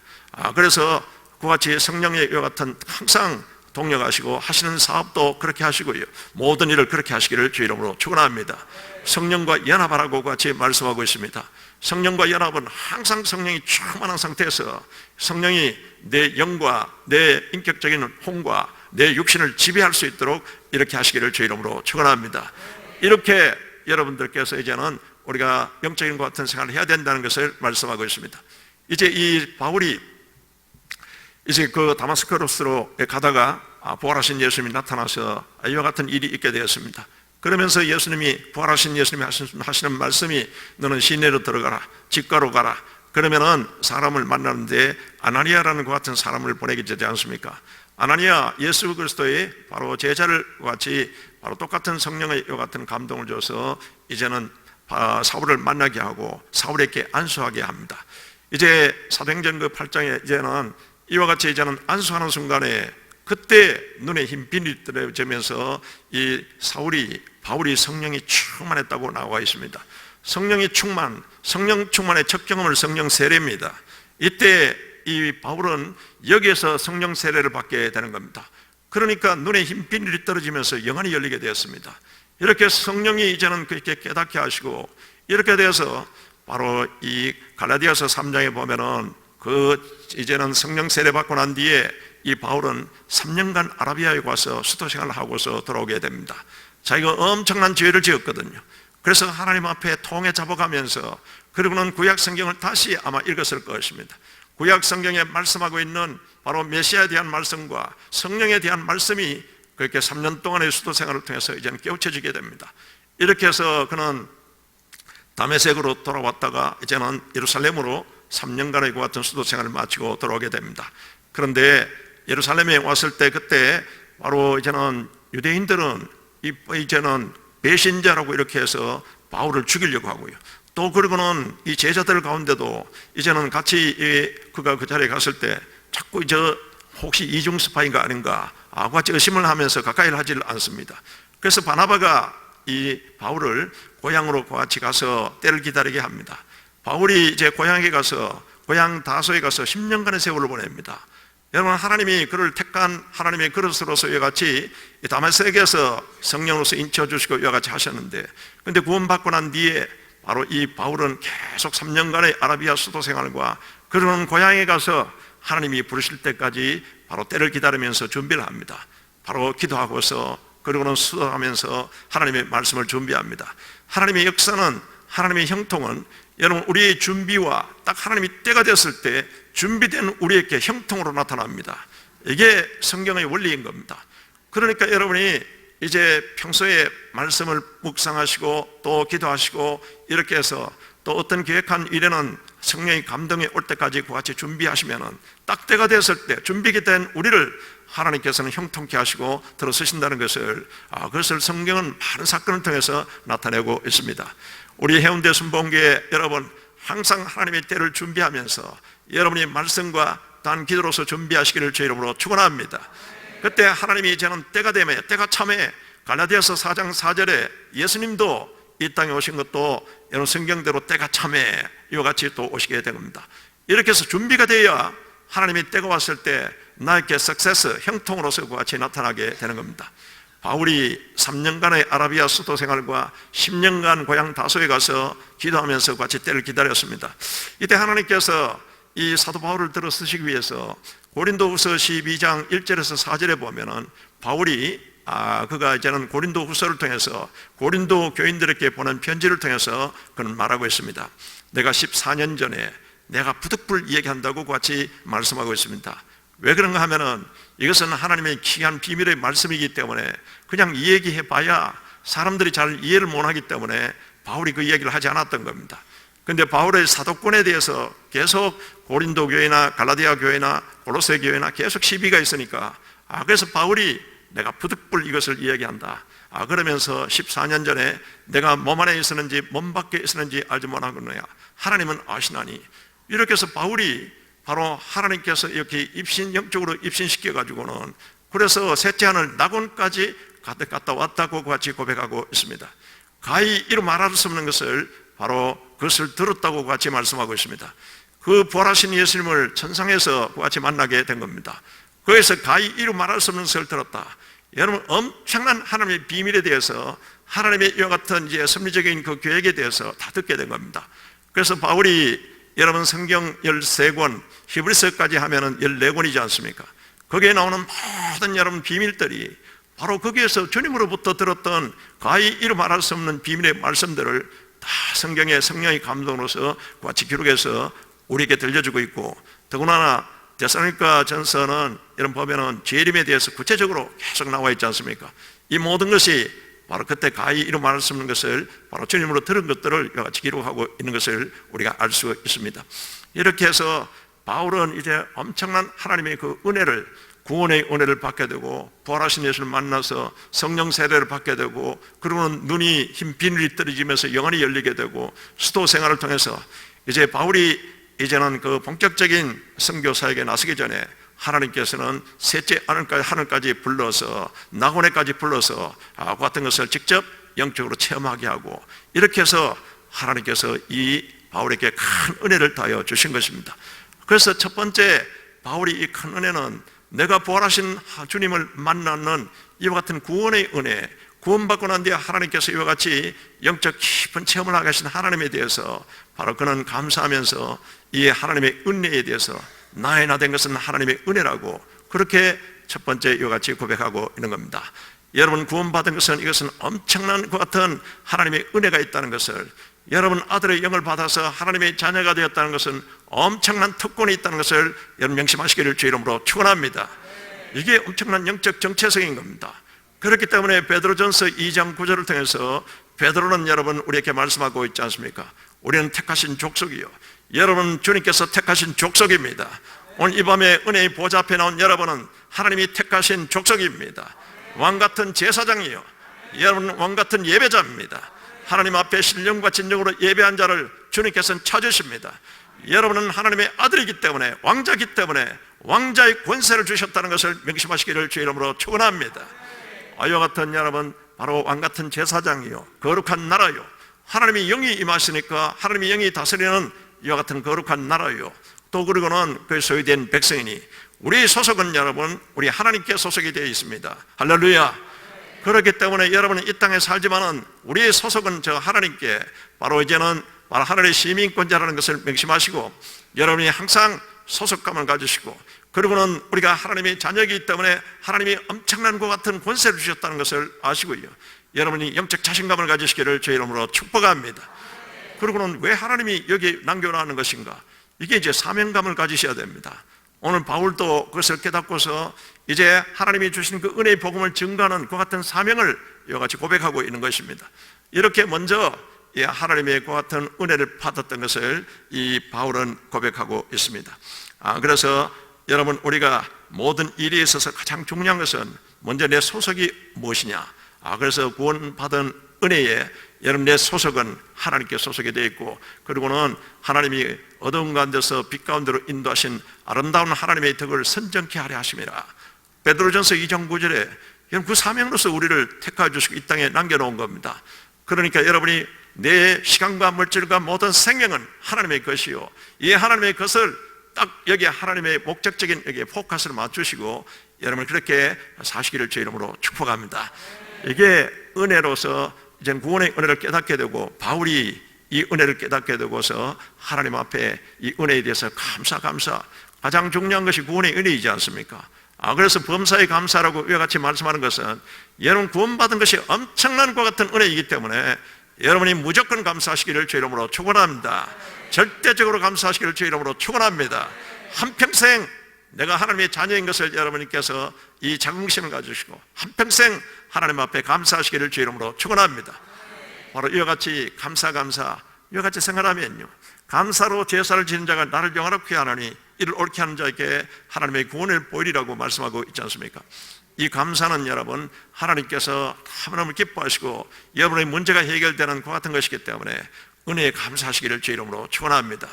C: 그래서 그와 같이 성령의 이와 같은 항상 동력하시고 하시는 사업도 그렇게 하시고요. 모든 일을 그렇게 하시기를 주 이름으로 축원합니다. 성령과 연합하라고 같이 말씀하고 있습니다. 성령과 연합은 항상 성령이 충만한 상태에서 성령이 내 영과 내 인격적인 혼과 내 육신을 지배할 수 있도록 이렇게 하시기를 주 이름으로 축원합니다. 이렇게 여러분들께서 이제는 우리가 영적인 것 같은 생활을 해야 된다는 것을 말씀하고 있습니다. 이제 이 바울이 이제 그 다마스커스로 가다가 부활하신 예수님이 나타나서 이와 같은 일이 있게 되었습니다. 그러면서 예수님이 부활하신 예수님이 하시는 말씀이 너는 시내로 들어가라, 집가로 가라. 그러면은 사람을 만나는데 아나니아라는 것 같은 사람을 보내게 되지 않습니까? 아나니아 예수 그리스도의 바로 제자를 같이 바로 똑같은 성령의 이와 같은 감동을 줘서 이제는 사울을 만나게 하고 사울에게 안수하게 합니다. 이제 사도행전 그 8장에 이제는 이와 같이 이제는 안수하는 순간에 그때 눈에 흰 빛이 떨어지면서 이 바울이 성령이 충만했다고 나와 있습니다. 성령이 성령 충만의 첫 경험을 성령 세례입니다. 이때 이 바울은 여기에서 성령 세례를 받게 되는 겁니다. 그러니까 눈에 흰 빛이 떨어지면서 영안이 열리게 되었습니다. 이렇게 성령이 이제는 그렇게 깨닫게 하시고 이렇게 돼서 바로 이 갈라디아서 3장에 보면은 이제는 성령 세례 받고 난 뒤에 이 바울은 3년간 아라비아에 가서 수도 생활을 하고서 돌아오게 됩니다. 자기가 엄청난 죄를 지었거든요. 그래서 하나님 앞에 통에 잡아가면서 그리고는 구약 성경을 다시 아마 읽었을 것입니다. 구약 성경에 말씀하고 있는 바로 메시아에 대한 말씀과 성령에 대한 말씀이 그렇게 3년 동안의 수도 생활을 통해서 이제는 깨우쳐지게 됩니다. 이렇게 해서 그는 다메섹으로 돌아왔다가 이제는 예루살렘으로 3년간의 그 같은 수도 생활을 마치고 돌아오게 됩니다. 그런데 예루살렘에 왔을 때 그때 바로 이제는 유대인들은 이제는 배신자라고 이렇게 해서 바울을 죽이려고 하고요. 또 그러고는 이 제자들 가운데도 이제는 같이 그가 그 자리에 갔을 때 자꾸 혹시 이중 스파인가 아닌가 같이 의심을 하면서 가까이 하지를 않습니다. 그래서 바나바가 이 바울을 고향으로 같이 가서 때를 기다리게 합니다. 바울이 이제 고향에 가서 고향 다소에 가서 10년간의 세월을 보냅니다. 여러분, 하나님이 그를 택한 하나님의 그릇으로서 이와 같이 다메섹에서 성령으로서 인쳐주시고 이와 같이 하셨는데, 근데 구원받고 난 뒤에 바로 이 바울은 계속 3년간의 아라비아 수도 생활과 그러는 고향에 가서 하나님이 부르실 때까지 바로 때를 기다리면서 준비를 합니다. 바로 기도하고서 그리고는 수도하면서 하나님의 말씀을 준비합니다. 하나님의 역사는, 하나님의 형통은 여러분 우리의 준비와 딱 하나님이 때가 됐을 때 준비된 우리에게 형통으로 나타납니다. 이게 성경의 원리인 겁니다. 그러니까 여러분이 이제 평소에 말씀을 묵상하시고 또 기도하시고 이렇게 해서 또 어떤 계획한 일에는 성령의 감동이 올 때까지 그같이 준비하시면은 딱 때가 됐을 때 준비가 된 우리를 하나님께서는 형통케 하시고 들어서신다는 것을 그것을 성경은 많은 사건을 통해서 나타내고 있습니다. 우리 해운대 순복음교회 여러분, 항상 하나님의 때를 준비하면서 여러분이 말씀과 단 기도로서 준비하시기를 주의 이름으로 축원합니다. 그때 하나님이 이제는 때가 되면, 때가 참에 갈라디아서 4장 4절에 예수님도 이 땅에 오신 것도 여러분 성경대로 때가 참에 이와 같이 또 오시게 된 겁니다. 이렇게 해서 준비가 되어야 하나님이 때가 왔을 때 나에게 석세스, 형통으로서 그와 같이 나타나게 되는 겁니다. 바울이 3년간의 아라비아 수도 생활과 10년간 고향 다소에 가서 기도하면서 같이 때를 기다렸습니다. 이때 하나님께서 이 사도 바울을 들어 쓰시기 위해서 고린도후서 12장 1절에서 4절에 보면은 바울이 그가 이제는 고린도후서를 통해서 고린도 교인들에게 보낸 편지를 통해서 그는 말하고 있습니다. 내가 14년 전에 내가 부득불 얘기한다고 같이 말씀하고 있습니다. 왜 그런가 하면은 이것은 하나님의 귀한 비밀의 말씀이기 때문에 그냥 이 얘기해 봐야 사람들이 잘 이해를 못하기 때문에 바울이 그 얘기를 하지 않았던 겁니다. 그런데 바울의 사도권에 대해서 계속 고린도 교회나 갈라디아 교회나 골로새 교회나 계속 시비가 있으니까 그래서 바울이 내가 부득불 이것을 이야기한다. 그러면서 14년 전에 내가 몸 안에 있었는지 몸 밖에 있었는지 알지 못하거든요. 하나님은 아시나니. 이렇게 해서 바울이 바로 하나님께서 이렇게 영적으로 입신시켜 가지고는 그래서 셋째 하늘 낙원까지 갔다 왔다고 같이 고백하고 있습니다. 가히 이루 말할 수 없는 것을 바로 그것을 들었다고 같이 말씀하고 있습니다. 그 부활하신 예수님을 천상에서 같이 만나게 된 겁니다. 거기서 가히 이루 말할 수 없는 것을 들었다. 여러분, 엄청난 하나님의 비밀에 대해서 하나님의 이와 같은 이제 섭리적인 그 계획에 대해서 다 듣게 된 겁니다. 그래서 바울이 여러분 성경 13권, 히브리서까지 하면은 14권이지 않습니까? 거기에 나오는 모든 여러분 비밀들이 바로 거기에서 주님으로부터 들었던 가히 이루 말할 수 없는 비밀의 말씀들을 다 성경의 성령의 감동으로서 같이 기록해서 우리에게 들려주고 있고, 더구나 데살로니가 전서는 여러분 보면은 재림에 대해서 구체적으로 계속 나와 있지 않습니까? 이 모든 것이 바로 그때 가히 이루 말할 수 없는 것을 바로 주님으로 들은 것들을 같이 기록하고 있는 것을 우리가 알 수 있습니다. 이렇게 해서 바울은 이제 엄청난 하나님의 그 은혜를, 구원의 은혜를 받게 되고 부활하신 예수를 만나서 성령 세례를 받게 되고 그러고는 눈이 흰 비늘이 떨어지면서 영안이 열리게 되고 수도 생활을 통해서 이제 바울이 이제는 그 본격적인 선교 사역에 나서기 전에 하나님께서는 셋째 하늘까지 불러서 낙원에까지 불러서 같은 것을 직접 영적으로 체험하게 하고 이렇게 해서 하나님께서 이 바울에게 큰 은혜를 더하여 주신 것입니다. 그래서 첫 번째 바울이 이 큰 은혜는 내가 부활하신 주님을 만나는 이와 같은 구원의 은혜, 구원받고 난 뒤에 하나님께서 이와 같이 영적 깊은 체험을 하게 하신 하나님에 대해서 바로 그는 감사하면서 이 하나님의 은혜에 대해서 나의 나 된 것은 하나님의 은혜라고 그렇게 첫 번째 이와 같이 고백하고 있는 겁니다. 여러분 구원받은 것은 이것은 엄청난 것 같은 하나님의 은혜가 있다는 것을, 여러분 아들의 영을 받아서 하나님의 자녀가 되었다는 것은 엄청난 특권이 있다는 것을 여러분 명심하시기를 주의 이름으로 축원합니다. 이게 엄청난 영적 정체성인 겁니다. 그렇기 때문에 베드로전서 2장 9절을 통해서 베드로는 여러분 우리에게 말씀하고 있지 않습니까? 우리는 택하신 족속이요, 여러분 주님께서 택하신 족속입니다. 오늘 이 밤에 은혜의 보좌 앞에 나온 여러분은 하나님이 택하신 족속입니다. 왕같은 제사장이요, 여러분은 왕같은 예배자입니다. 하나님 앞에 신령과 진정으로 예배한 자를 주님께서는 찾으십니다. 여러분은 하나님의 아들이기 때문에, 왕자이기 때문에 왕자의 권세를 주셨다는 것을 명심하시기를 주의 이름으로 축원합니다. 이와 같은 여러분, 바로 왕같은 제사장이요 거룩한 나라요, 하나님의 영이 임하시니까 하나님의 영이 다스리는 이와 같은 거룩한 나라요, 또 그리고는 그 소유된 백성이니 우리 소속은 여러분, 우리 하나님께 소속이 되어 있습니다. 할렐루야. 그렇기 때문에 여러분은 이 땅에 살지만은 우리의 소속은 저 하나님께, 바로 이제는 바로 하늘의 시민권자라는 것을 명심하시고, 여러분이 항상 소속감을 가지시고, 그리고는 우리가 하나님의 자녀이기 때문에 하나님이 엄청난 것 같은 권세를 주셨다는 것을 아시고요, 여러분이 영적 자신감을 가지시기를 주의 이름으로 축복합니다. 그리고는 왜 하나님이 여기 남겨놓는 것인가? 이게 이제 사명감을 가지셔야 됩니다. 오늘 바울도 그것을 깨닫고서 이제 하나님이 주신 그 은혜의 복음을 증거하는 그 같은 사명을 이와 같이 고백하고 있는 것입니다. 이렇게 먼저 하나님의 그 같은 은혜를 받았던 것을 이 바울은 고백하고 있습니다. 그래서 여러분, 우리가 모든 일에 있어서 가장 중요한 것은 먼저 내 소속이 무엇이냐. 그래서 구원받은 은혜에 여러분, 내 소속은 하나님께 소속이 되어 있고, 그리고는 하나님이 어두운 가운데서 빛 가운데로 인도하신 아름다운 하나님의 덕을 선정케 하려 하심이라. 베드로전서 2장 9절에 여러분, 그 사명으로서 우리를 택하여 주시고 이 땅에 남겨놓은 겁니다. 그러니까 여러분이 내 시간과 물질과 모든 생명은 하나님의 것이요, 이 하나님의 것을 딱 여기 하나님의 목적적인 여기에 포커스를 맞추시고 여러분 그렇게 사시기를 제 이름으로 축복합니다. 이게 은혜로서 이제 구원의 은혜를 깨닫게 되고, 바울이 이 은혜를 깨닫게 되고서 하나님 앞에 이 은혜에 대해서 감사 가장 중요한 것이 구원의 은혜이지 않습니까? 그래서 범사에 감사라고 이와 같이 말씀하는 것은 여러분 구원받은 것이 엄청난 것 같은 은혜이기 때문에 여러분이 무조건 감사하시기를 주의 이름으로 축원합니다. 절대적으로 감사하시기를 주의 이름으로 축원합니다. 한평생 내가 하나님의 자녀인 것을 여러분께서 이 자긍심을 가지시고 한평생 하나님 앞에 감사하시기를 주의 이름으로 축원합니다. 바로 이와 같이 감사 이와 같이 생각하면요, 감사로 제사를 지는 자가 나를 영화롭게 하나니 이를 옳게 하는 자에게 하나님의 구원을 보이리라고 말씀하고 있지 않습니까? 이 감사는 여러분, 하나님께서 하나님을 기뻐하시고 여러분의 문제가 해결되는 것 같은 것이기 때문에 은혜에 감사하시기를 주의 이름으로 축원합니다.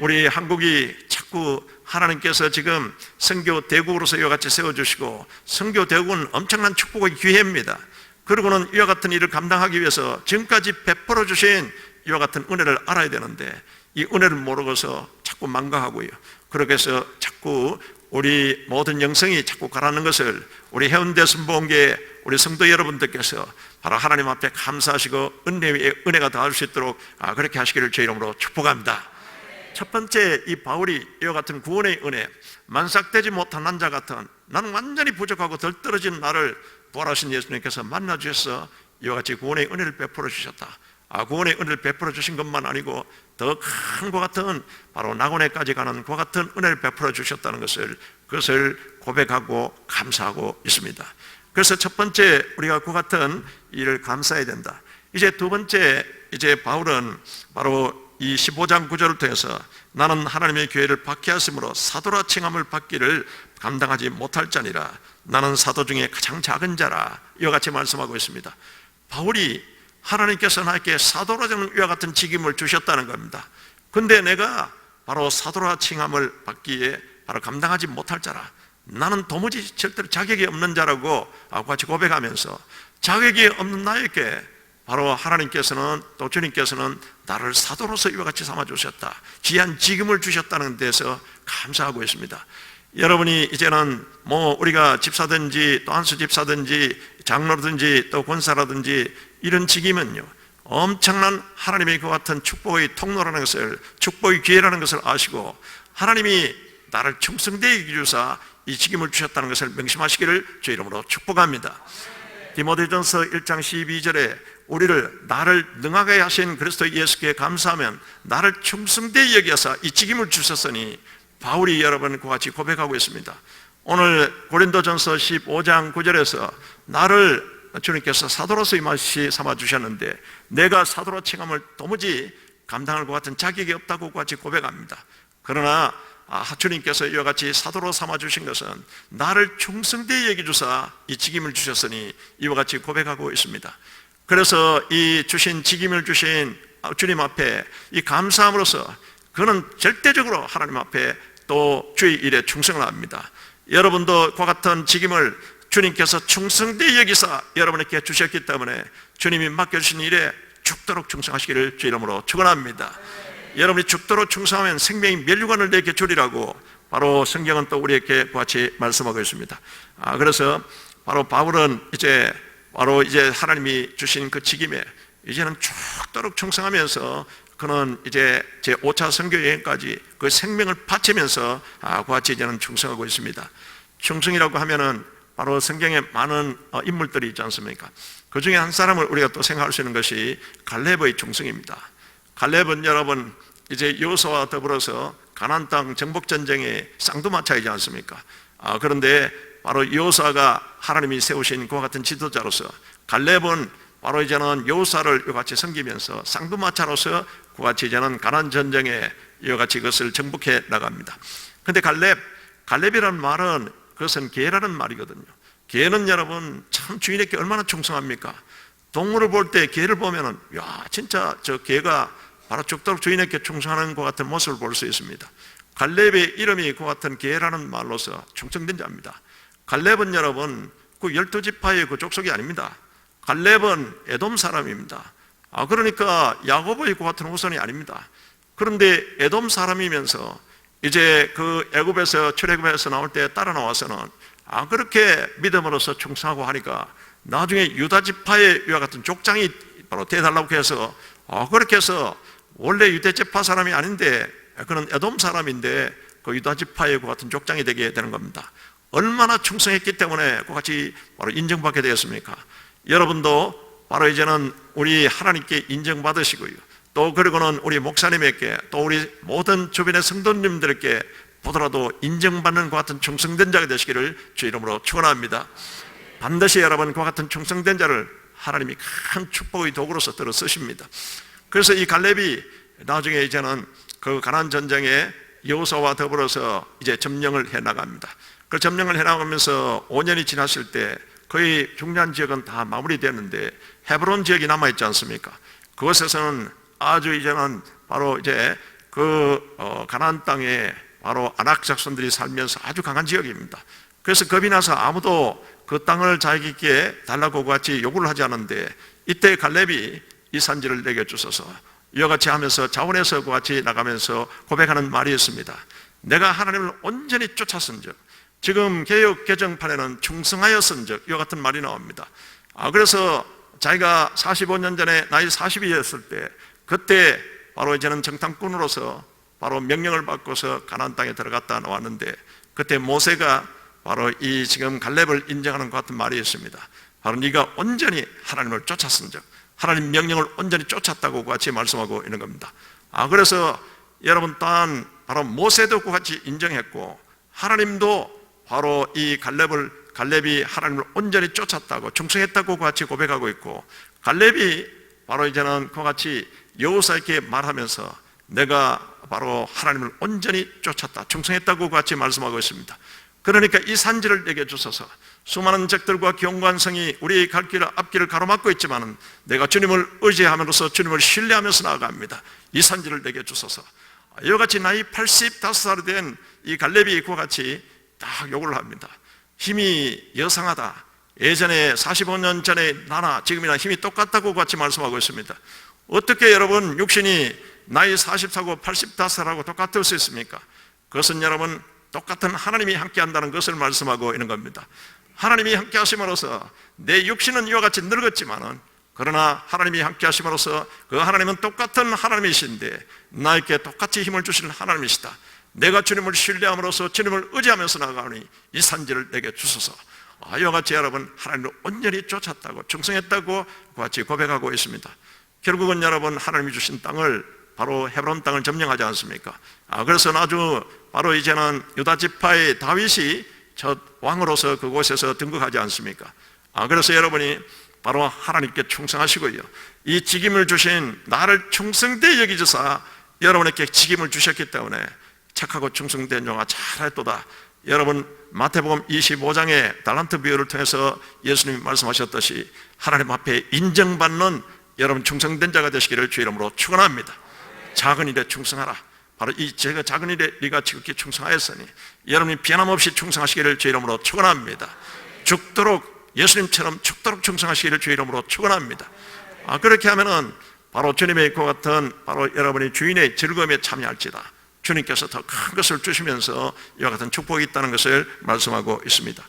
C: 우리 한국이 자꾸 하나님께서 지금 선교 대국으로서 이와 같이 세워주시고, 선교 대국은 엄청난 축복의 기회입니다. 그리고는 이와 같은 일을 감당하기 위해서 지금까지 베풀어 주신 이와 같은 은혜를 알아야 되는데 이 은혜를 모르고서 자꾸 망각하고요, 그렇게 해서 자꾸 우리 모든 영성이 자꾸 가라앉는 것을 우리 해운대 선보원교회 우리 성도 여러분들께서 바로 하나님 앞에 감사하시고 은혜가 더할 수 있도록 그렇게 하시기를 제 이름으로 축복합니다. 첫 번째, 이 바울이 이와 같은 구원의 은혜, 만삭되지 못한 난 자 같은, 나는 완전히 부족하고 덜 떨어진 나를 부활하신 예수님께서 만나 주셔서 이와 같이 구원의 은혜를 베풀어 주셨다. 구원의 은혜를 베풀어 주신 것만 아니고 더 큰 것 같은 바로 낙원에까지 가는 것 같은 은혜를 베풀어 주셨다는 그것을 고백하고 감사하고 있습니다. 그래서 첫 번째, 우리가 그 같은 일을 감사해야 된다. 이제 두 번째, 이제 바울은 바로 이 15장 9절을 통해서 나는 하나님의 교회를 박해하심으로 사도라 칭함을 받기를 감당하지 못할 자니라. 나는 사도 중에 가장 작은 자라. 이와 같이 말씀하고 있습니다. 바울이 하나님께서 나에게 사도라는 이와 같은 직임을 주셨다는 겁니다. 근데 내가 바로 사도라 칭함을 받기에 바로 감당하지 못할 자라. 나는 도무지 절대로 자격이 없는 자라고 같이 고백하면서 자격이 없는 나에게 바로 하나님께서는 또 주님께서는 나를 사도로서 이와 같이 삼아주셨다. 귀한 직임을 주셨다는 데서 감사하고 있습니다. 여러분이 이제는 우리가 집사든지 또 한수 집사든지 장로든지 또 권사라든지 이런 직임은요, 엄청난 하나님의 그 같은 축복의 통로라는 것을, 축복의 기회라는 것을 아시고 하나님이 나를 충성되게 주사 이 직임을 주셨다는 것을 명심하시기를 주의 이름으로 축복합니다. 디모데전서 1장 12절에 우리를 나를 능하게 하신 그리스도 예수께 감사하면 나를 충성되게 여기서 이 직임을 주셨으니 바울이 여러분과 같이 고백하고 있습니다. 오늘 고린도전서 15장 9절에서 나를 주님께서 사도로서 임하시 삼아 주셨는데 내가 사도로 칭함을 도무지 감당할 것 같은 자격이 없다고 같이 고백합니다. 그러나 주님께서 이와 같이 사도로 삼아주신 것은 나를 충성되이 여기주사 이 직임을 주셨으니 이와 같이 고백하고 있습니다. 그래서 이 주신 직임을 주신 주님 앞에 이 감사함으로써 그는 절대적으로 하나님 앞에 또 주의 일에 충성을 합니다. 여러분도 그와 같은 직임을 주님께서 충성되이 여기사 여러분에게 주셨기 때문에 주님이 맡겨주신 일에 죽도록 충성하시기를 주 이름으로 축원합니다. 여러분이 죽도록 충성하면 생명이 면류관을 내게 주리라고 바로 성경은 또 우리에게 같이 말씀하고 있습니다. 그래서 바로 바울은 이제 하나님이 주신 그 직임에 이제는 죽도록 충성하면서 그는 이제 제 5차 선교 여행까지 그 생명을 바치면서 그와 같이 이제는 충성하고 있습니다. 충성이라고 하면은 바로 성경에 많은 인물들이 있지 않습니까? 그 중에 한 사람을 우리가 또 생각할 수 있는 것이 갈렙의 충성입니다. 갈렙은 여러분 이제 여호수아와 더불어서 가나안 땅 정복 전쟁의 쌍두마차이지 않습니까? 그런데 바로 여호수아가 하나님이 세우신 그와 같은 지도자로서 갈렙은 바로 이제는 여호수아를 이와 같이 섬기면서 쌍두마차로서 그와 같이 이제는 가나안 전쟁에 이와 같이 그것을 정복해 나갑니다. 그런데 갈렙이라는 말은 그것은 개라는 말이거든요. 개는 여러분 참 주인에게 얼마나 충성합니까? 동물을 볼 때 개를 보면은 야 진짜 저 개가 바로 죽도록 주인에게 충성하는 것 같은 모습을 볼 수 있습니다. 갈렙의 이름이 그 같은 개라는 말로서 충성된 자입니다. 갈렙은 여러분 그 12지파의 그 족속이 아닙니다. 갈렙은 에돔 사람입니다. 그러니까 야곱의 그 같은 후손이 아닙니다. 그런데 에돔 사람이면서 이제 그 애굽에서 출애굽에서 나올 때 따라 나와서는 그렇게 믿음으로써 충성하고 하니까 나중에 유다 지파의 이와 같은 족장이 바로 돼달라고 해서 그렇게 해서 원래 유대 지파 사람이 아닌데 그는 에돔 사람인데 그 유다 지파의 그 같은 족장이 되게 되는 겁니다. 얼마나 충성했기 때문에 그 같이 바로 인정받게 되었습니까? 여러분도 바로 이제는 우리 하나님께 인정받으시고요. 또 그리고는 우리 목사님에게 또 우리 모든 주변의 성도님들에게 보더라도 인정받는 것 같은 충성된 자가 되시기를 주 이름으로 축원합니다. 반드시 여러분 그와 같은 충성된 자를 하나님이 큰 축복의 도구로서 들어 쓰십니다. 그래서 이 갈렙이 나중에 이제는 그 가나안 전쟁에 여호수아와 더불어서 이제 점령을 해 나갑니다. 그 점령을 해 나가면서 5년이 지났을 때 거의 중요한 지역은 다 마무리되었는데 헤브론 지역이 남아 있지 않습니까? 그곳에서는 아주 이제는 바로 이제 가나안 땅에 바로 아낙 자손들이 살면서 아주 강한 지역입니다. 그래서 겁이 나서 아무도 그 땅을 자기에게 달라고 같이 요구를 하지 않는데 이때 갈렙이 이 산지를 내게 주소서 이와 같이 하면서 자원에서 그와 같이 나가면서 고백하는 말이 있습니다. 내가 하나님을 온전히 쫓았은즉 지금 개역 개정판에는 충성하였은즉 이와 같은 말이 나옵니다. 그래서 자기가 45년 전에 나이 40이었을 때 그때 바로 이제는 정탐꾼으로서 바로 명령을 받고서 가나안 땅에 들어갔다 나왔는데 그때 모세가 바로 이 지금 갈렙을 인정하는 것 같은 말이 있습니다. 바로 네가 온전히 하나님을 쫓았은즉 하나님 명령을 온전히 쫓았다고 같이 말씀하고 있는 겁니다. 그래서 여러분 또한 바로 모세도 같이 인정했고 하나님도 바로 이 갈렙이 하나님을 온전히 쫓았다고 충성했다고 같이 고백하고 있고 갈렙이 바로 이제는 그와 같이 여호수아에게 말하면서 내가 바로 하나님을 온전히 쫓았다 충성했다고 같이 말씀하고 있습니다. 그러니까 이 산지를 내게 주소서. 수많은 적들과 견고한 성이 우리의 갈 길을 앞길을 가로막고 있지만 내가 주님을 의지함으로써 주님을 신뢰하면서 나아갑니다. 이 산지를 내게 주소서. 이와 같이 나이 85살이 된 이 갈렙이 그와 같이 딱 요구를 합니다. 힘이 여상하다. 예전에 45년 전에 나나 지금이나 힘이 똑같다고 같이 말씀하고 있습니다. 어떻게 여러분 육신이 나이 40살하고 85살하고 똑같을 수 있습니까? 그것은 여러분 똑같은 하나님이 함께 한다는 것을 말씀하고 있는 겁니다. 하나님이 함께 하심으로써 내 육신은 이와 같이 늙었지만은 그러나 하나님이 함께 하심으로써 그 하나님은 똑같은 하나님이신데 나에게 똑같이 힘을 주시는 하나님이시다. 내가 주님을 신뢰함으로써 주님을 의지하면서 나가오니 이 산지를 내게 주소서. 이와 같이 여러분 하나님을 온전히 쫓았다고 충성했다고 같이 고백하고 있습니다. 결국은 여러분 하나님이 주신 땅을 바로 헤브론 땅을 점령하지 않습니까? 그래서 아주 바로 이제는 유다 지파의 다윗이 첫 왕으로서 그곳에서 등극하지 않습니까? 그래서 여러분이 바로 하나님께 충성하시고요. 이 직임을 주신 나를 충성되이 여기셔서 여러분에게 직임을 주셨기 때문에 착하고 충성된 종아 잘했도다. 여러분 마태복음 25장의 달란트 비유를 통해서 예수님이 말씀하셨듯이 하나님 앞에 인정받는 여러분 충성된 자가 되시기를 주 이름으로 축원합니다. 작은 일에 충성하라. 바로 이 제가 작은 일에 네가 지극히 충성하였으니 여러분이 변함없이 충성하시기를 주 이름으로 축원합니다. 죽도록 예수님처럼 죽도록 충성하시기를 주 이름으로 축원합니다. 그렇게 하면은 바로 주님의 그 같은 바로 여러분이 주인의 즐거움에 참여할지다. 주님께서 더 큰 것을 주시면서 이와 같은 축복이 있다는 것을 말씀하고 있습니다.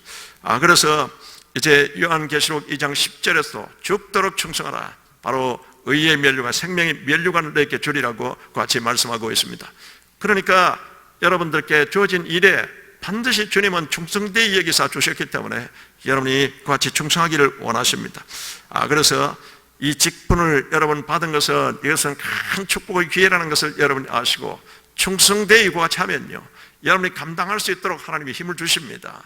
C: 그래서 이제 요한계시록 2장 10절에서 죽도록 충성하라. 바로 의의 면류관, 생명의 면류관을 너에게 주리라고 같이 말씀하고 있습니다. 그러니까 여러분들께 주어진 일에 반드시 주님은 충성되이 여기사 주셨기 때문에 여러분이 같이 충성하기를 원하십니다. 그래서 이 직분을 여러분 받은 것은 이것은 큰 축복의 기회라는 것을 여러분이 아시고 충성되이 같이 하면요 여러분이 감당할 수 있도록 하나님이 힘을 주십니다.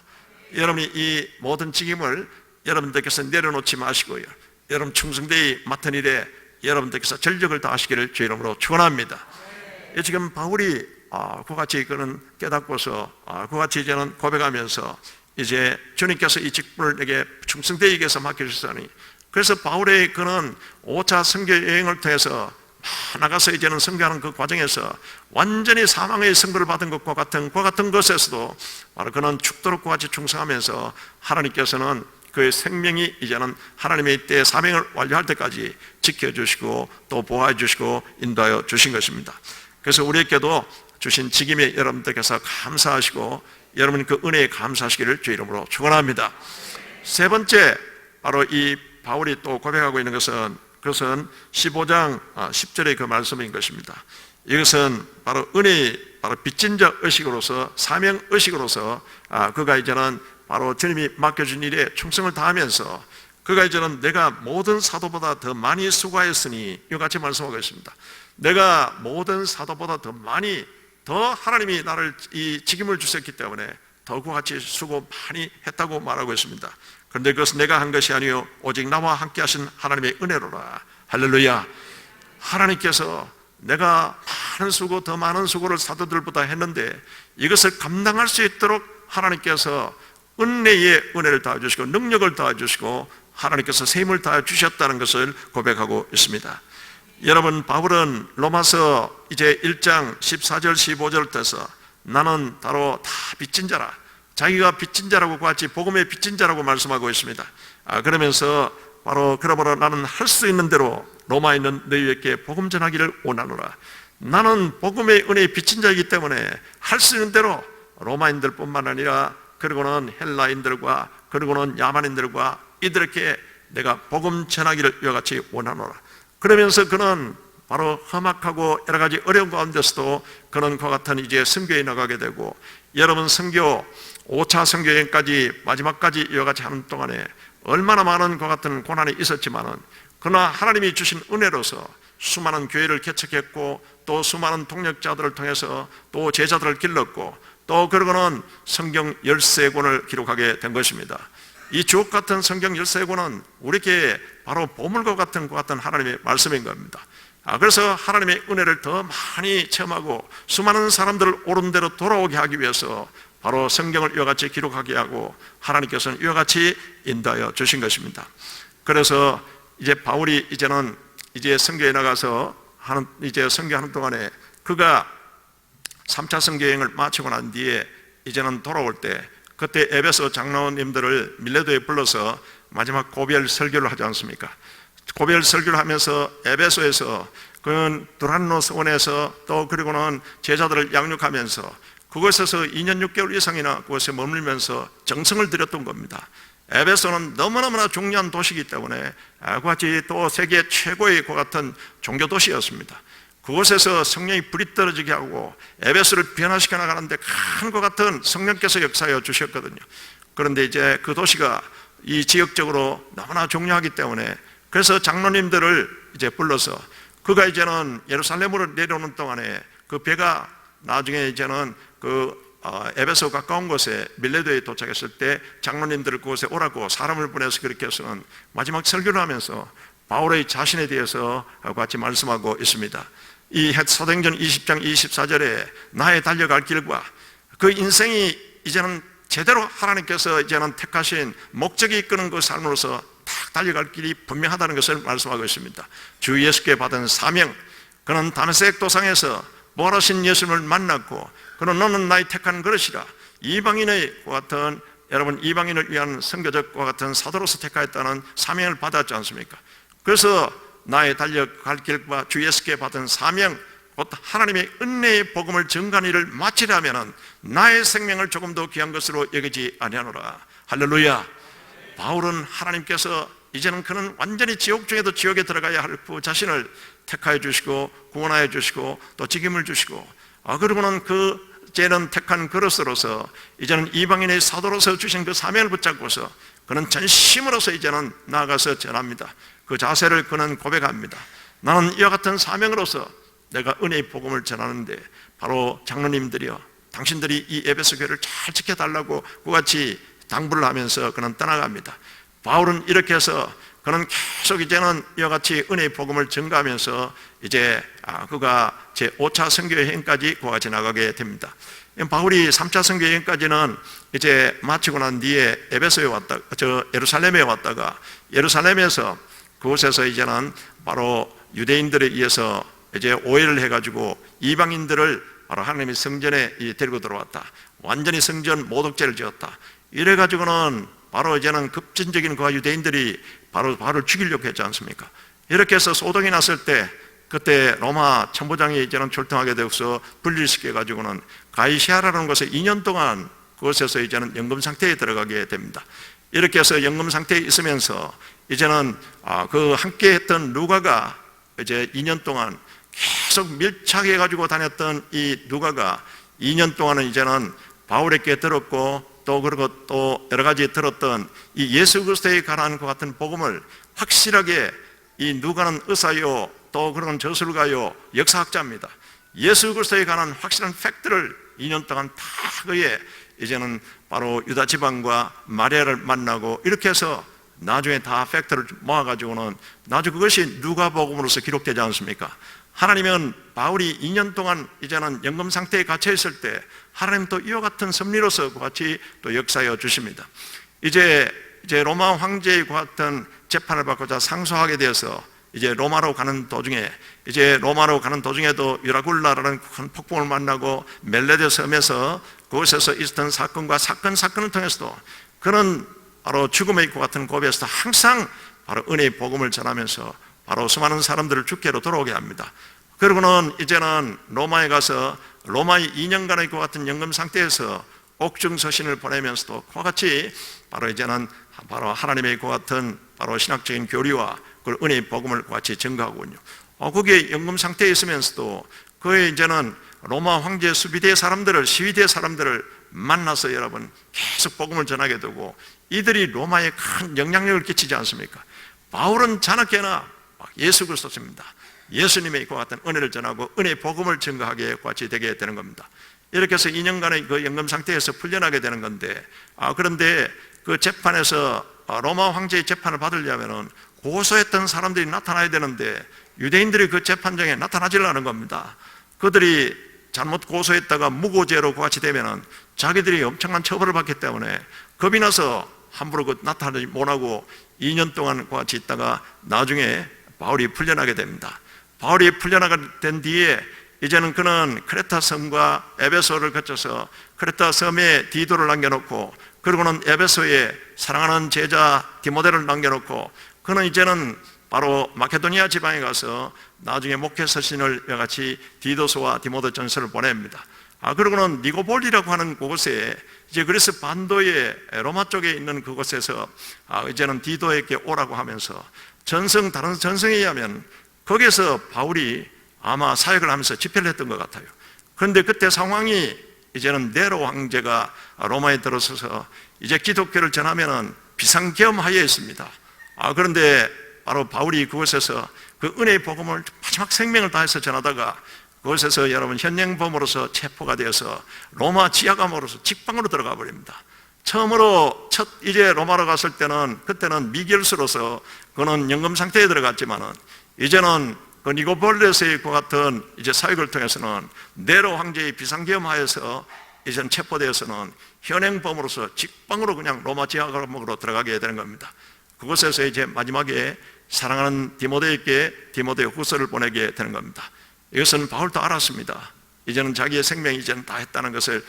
C: 여러분이 이 모든 직임을 여러분들께서 내려놓지 마시고요, 여러분 충성되이 맡은 일에 여러분들께서 전력을 다하시기를 주 이름으로 축원합니다. 지금 바울이 그같이 그는 깨닫고서 그같이 이제는 고백하면서 이제 주님께서 이 직분을 내게 충성되이 위해서 맡겨주셨으니, 그래서 바울의 그는 5차 선교 여행을 통해서 나가서 이제는 선교하는 그 과정에서 완전히 사망의 선고를 받은 것과 같은 것에서도 바로 그는 죽도록 같이 충성하면서 하나님께서는 그의 생명이 이제는 하나님의 때에 사명을 완료할 때까지 지켜주시고 또 보호해 주시고 인도하여 주신 것입니다. 그래서 우리에게도 주신 직임에 여러분들께서 감사하시고 여러분 그 은혜에 감사하시기를 주 이름으로 축원합니다. 세 번째, 바로 이 바울이 또 고백하고 있는 것은 그것은 15장 10절의 그 말씀인 것입니다. 이것은 바로 은혜의 바로 빚진 자 의식으로서, 사명 의식으로서 그가 이제는 바로 주님이 맡겨준 일에 충성을 다하면서 그가 이제는 내가 모든 사도보다 더 많이 수고하였으니 이와 같이 말씀하고 있습니다. 내가 모든 사도보다 더 많이 더 하나님이 나를 이 직임을 주셨기 때문에 더 그와 같이 수고 많이 했다고 말하고 있습니다. 그런데 그것은 내가 한 것이 아니요 오직 나와 함께 하신 하나님의 은혜로라. 할렐루야. 하나님께서 내가 많은 수고, 더 많은 수고를 사도들보다 했는데 이것을 감당할 수 있도록 하나님께서 은혜의 은혜를 더해주시고 능력을 더해주시고 하나님께서 새 힘을 더해주셨다는 것을 고백하고 있습니다. 여러분, 바울은 로마서 이제 1장 14절 15절을 떼서 나는 바로 다 빚진 자라, 자기가 빚진 자라고 같이 복음의 빚진 자라고 말씀하고 있습니다. 그러면서 바로 그러므로 나는 할 수 있는 대로 로마에 있는 너희에게 복음 전하기를 원하노라. 나는 복음의 은혜의 빚진 자이기 때문에 할 수 있는 대로 로마인들뿐만 아니라 그리고는 헬라인들과 그리고는 야만인들과 이들에게 내가 복음 전하기를 이와 같이 원하노라. 그러면서 그는 바로 험악하고 여러 가지 어려운 가운데서도 그는 그와 같은 이제 선교에 나가게 되고, 여러분 선교 5차 선교 여행까지 마지막까지 이와 같이 하는 동안에 얼마나 많은 그와 같은 고난이 있었지만은 그러나 하나님이 주신 은혜로서 수많은 교회를 개척했고 또 수많은 동력자들을 통해서 또 제자들을 길렀고 또 그러고는 성경 13권을 기록하게 된 것입니다. 이 주옥 같은 성경 13권은 우리에게 바로 보물과 같은 것 같은 하나님의 말씀인 겁니다. 그래서 하나님의 은혜를 더 많이 체험하고 수많은 사람들을 옳은 대로 돌아오게 하기 위해서 바로 성경을 이와 같이 기록하게 하고 하나님께서는 이와 같이 인도하여 주신 것입니다. 그래서 이제 바울이 이제는 이제 선교에 나가서 이제 선교하는 동안에 그가 3차 선교 여행을 마치고 난 뒤에 이제는 돌아올 때 그때 에베소 장로님들을 밀레도에 불러서 마지막 고별 설교를 하지 않습니까? 고별 설교를 하면서 에베소에서 그 두란노 서원에서 또 그리고는 제자들을 양육하면서 그곳에서 2년 6개월 이상이나 그곳에 머물면서 정성을 들였던 겁니다. 에베소는 너무너무나 중요한 도시이기 때문에 그같이 또 세계 최고의 그 같은 종교 도시였습니다. 그곳에서 성령이 불이 떨어지게 하고 에베소를 변화시켜 나가는데 큰 것 같은 성령께서 역사하여 주셨거든요. 그런데 이제 그 도시가 이 지역적으로 너무나 중요하기 때문에 그래서 장로님들을 이제 불러서 그가 이제는 예루살렘으로 내려오는 동안에 그 배가 나중에 이제는 그 에베소 가까운 곳에 밀레도에 도착했을 때 장로님들을 그곳에 오라고 사람을 보내서 그렇게 해서는 마지막 설교를 하면서 바울의 자신에 대해서 같이 말씀하고 있습니다. 이 사도행전 20장 24절에 나의 달려갈 길과 그 인생이 이제는 제대로 하나님께서 이제는 택하신 목적이 이끄는 그 삶으로서 딱 달려갈 길이 분명하다는 것을 말씀하고 있습니다. 주 예수께 받은 사명, 그는 다메섹 도상에서 부활하신 예수님을 만났고, 그는 너는 나의 택한 그릇이라, 이방인의 같은, 여러분 이방인을 위한 선교적과 같은 사도로서 택하였다는 사명을 받았지 않습니까? 그래서 나의 달려갈 길과 주 예수께 받은 사명, 곧 하나님의 은혜의 복음을 증거하는 일을 마치려면 나의 생명을 조금 더 귀한 것으로 여기지 아니하노라. 할렐루야. 바울은 하나님께서 이제는 그는 완전히 지옥 중에도 지옥에 들어가야 할 그 자신을 택하여 주시고 구원하여 주시고 또 직임을 주시고, 그리고는 그 죄는 택한 그릇으로서 이제는 이방인의 사도로서 주신 그 사명을 붙잡고서 그는 전심으로서 이제는 나아가서 전합니다. 그 자세를 그는 고백합니다. 나는 이와 같은 사명으로서 내가 은혜의 복음을 전하는데, 바로 장로님들이여, 당신들이 이 에베소 교회를 잘 지켜달라고 그같이 당부를 하면서 그는 떠나갑니다. 바울은 이렇게 해서 그는 계속 이제는 이와 같이 은혜의 복음을 전가하면서 이제 그가 제 5차 선교 여행까지 그와 같이 나가게 됩니다. 바울이 3차 선교 여행까지는 이제 마치고 난 뒤에 에베소에 왔다, 예루살렘에 왔다가, 예루살렘에서 그곳에서 이제는 바로 유대인들에 의해서 이제 오해를 해가지고 이방인들을 바로 하나님의 성전에 데리고 들어왔다. 완전히 성전 모독죄를 지었다. 이래가지고는 바로 이제는 급진적인 그 유대인들이 바로 죽이려고 했지 않습니까? 이렇게 해서 소동이 났을 때, 그때 로마 천부장이 이제는 출동하게 되어서 분리시켜가지고는 가이시아라는 곳에 2년 동안 그곳에서 이제는 연금 상태에 들어가게 됩니다. 이렇게 해서 연금 상태에 있으면서 이제는 그 함께 했던 누가가 이제 2년 동안 계속 밀착해 가지고 다녔던 이 누가가 2년 동안은 이제는 바울에게 들었고, 또 그리고 또 여러 가지 들었던 이 예수 그리스도에 관한 것 같은 복음을 확실하게, 이 누가는 의사요, 또 그런 저술가요, 역사학자입니다. 예수 그리스도에 관한 확실한 팩트를 2년 동안 다 그의 이제는 바로 유다 지방과 마리아를 만나고, 이렇게 해서 나중에 다 팩트를 모아가지고는 나중에 그것이 누가복음으로서 기록되지 않습니까? 하나님은 바울이 2년 동안 이제는 연금 상태에 갇혀 있을 때 하나님 또 이와 같은 섭리로서 같이 또 역사하여 주십니다. 이제 로마 황제의 같은 재판을 받고자 상소하게 되어서 이제 로마로 가는 도중에도 유라굴라라는 큰 폭풍을 만나고 멜레데 섬에서 그곳에서 있었던 사건을 통해서도 그는 바로 죽음의 것 같은 고비에서 항상 바로 은혜의 복음을 전하면서 바로 수많은 사람들을 주께로 돌아오게 합니다. 그리고는 이제는 로마에 가서 로마의 2년간의 그 같은 연금 상태에서 옥중서신을 보내면서도 그와 같이 바로 이제는 바로 하나님의 그 같은 바로 신학적인 교리와 그 은혜의 복음을 같이 증거하군요. 거기에 연금 상태에 있으면서도 그의 이제는 로마 황제 수비대 사람들을, 시위대 사람들을 만나서 여러분 계속 복음을 전하게 되고, 이들이 로마에 큰 영향력을 끼치지 않습니까? 바울은 자나깨나 예수 그리스도입니다. 예수님의 이와 같은 은혜를 전하고 은혜의 복음을 증거하게 같이 되게 되는 겁니다. 이렇게 해서 2년간의 그 연금 상태에서 풀려나게 되는 건데, 그런데 그 재판에서 로마 황제의 재판을 받으려면 고소했던 사람들이 나타나야 되는데 유대인들이 그 재판장에 나타나질 않은 겁니다. 그들이 잘못 고소했다가 무고죄로 같이 되면 자기들이 엄청난 처벌을 받기 때문에 겁이 나서 함부로 나타나지 못하고 2년 동안 같이 있다가 나중에 바울이 풀려나게 됩니다. 바울이 풀려나게 된 뒤에 이제는 그는 크레타 섬과 에베소를 거쳐서 크레타 섬에 디도를 남겨놓고, 그리고는 에베소에 사랑하는 제자 디모데를 남겨놓고 그는 이제는 바로 마케도니아 지방에 가서 나중에 목회 서신을 같이 디도서와 디모데 전서를 보냅니다. 그리고는 니고볼이라고 하는 그곳에 이제 그래서 반도의 로마 쪽에 있는 그곳에서 이제는 디도에게 오라고 하면서 다른 전성에 의하면 거기에서 바울이 아마 사역을 하면서 집회를 했던 것 같아요. 그런데 그때 상황이 이제는 네로 황제가 로마에 들어서서 이제 기독교를 전하면은 비상계엄하에 있습니다. 그런데 바로 바울이 그곳에서 그 은혜의 복음을 마지막 생명을 다해서 전하다가 그곳에서 여러분 현행범으로서 체포가 되어서 로마 지하감으로서 직방으로 들어가 버립니다. 처음으로 이제 로마로 갔을 때는 그때는 미결수로서 그는 연금 상태에 들어갔지만은 이제는 그 니고폴리스의 그 같은 이제 사역을 통해서는 네로 황제의 비상계엄하에서 이전 체포되어서는 현행범으로서 직방으로 그냥 로마 지하감옥으로 들어가게 되는 겁니다. 그곳에서 이제 마지막에 사랑하는 디모데에게 디모데 후서를 보내게 되는 겁니다. 이것은 바울도 알았습니다. 이제는 자기의 생명이 이제는 다 했다는 그것을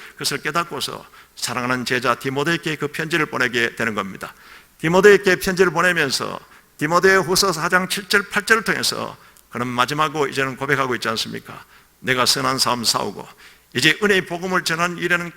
C: 깨닫고서 사랑하는 제자 디모데에게 그 편지를 보내게 되는 겁니다. 디모데에게 편지를 보내면서 디모데 후서 4장 7절 8절을 통해서 그는 마지막으로 이제는 고백하고 있지 않습니까? 내가 선한 싸움 싸우고 이제 은혜의 복음을 전하는 일에는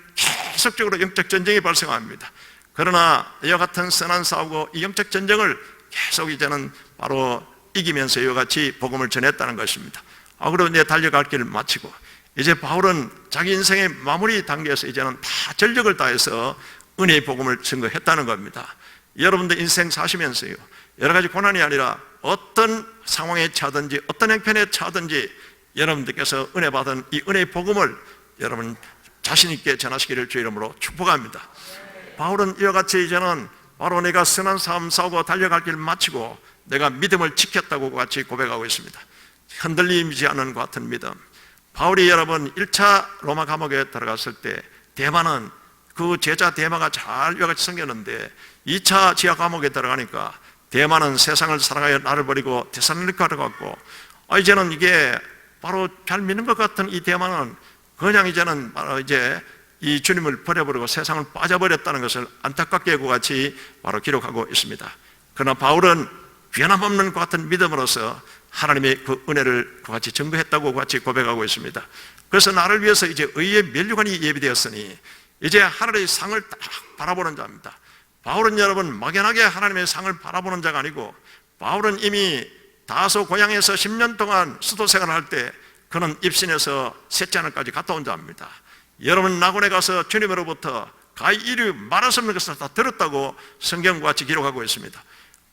C: 계속적으로 영적 전쟁이 발생합니다. 그러나 이와 같은 선한 싸우고 이 영적 전쟁을 계속 이제는 바로 이기면서 이와 같이 복음을 전했다는 것입니다. 그리고 이제 달려갈 길을 마치고 이제 바울은 자기 인생의 마무리 단계에서 이제는 다 전력을 다해서 은혜의 복음을 증거했다는 겁니다. 여러분들 인생 사시면서요, 여러 가지 고난이 아니라 어떤 상황에 처하든지 어떤 형편에 처하든지 여러분들께서 은혜 받은 이 은혜의 복음을 여러분 자신 있게 전하시기를 주 이름으로 축복합니다. 바울은 이와 같이 이제는 바로 내가 선한 싸움 싸우고 달려갈 길 마치고 내가 믿음을 지켰다고 같이 고백하고 있습니다. 흔들리지 않는 것 같은 믿음. 바울이 여러분 1차 로마 감옥에 들어갔을 때 데마는 그 제자 데마가 잘 이와 같이 생겼는데 2차 지하 감옥에 들어가니까 데마는 세상을 사랑하여 나를 버리고 데살로니가로 갔고 이제는 이게 바로 잘 믿는 것 같은 이 데마는 그냥 이제는 바로 이제 이 주님을 버려버리고 세상을 빠져버렸다는 것을 안타깝게 같이 바로 기록하고 있습니다. 그러나 바울은 변함없는 것 같은 믿음으로서 하나님의 그 은혜를 같이 증거했다고 같이 고백하고 있습니다. 그래서 나를 위해서 이제 의의 면류관이 예비되었으니 이제 하늘의 상을 딱 바라보는 자입니다. 바울은 여러분 막연하게 하나님의 상을 바라보는 자가 아니고 바울은 이미 다소 고향에서 10년 동안 수도 생활을 할 때 그는 입신에서 셋째 하늘까지 갔다 온 자입니다. 여러분 낙원에 가서 주님으로부터 가히 이루 말할 수 없는 것을 다 들었다고 성경과 같이 기록하고 있습니다.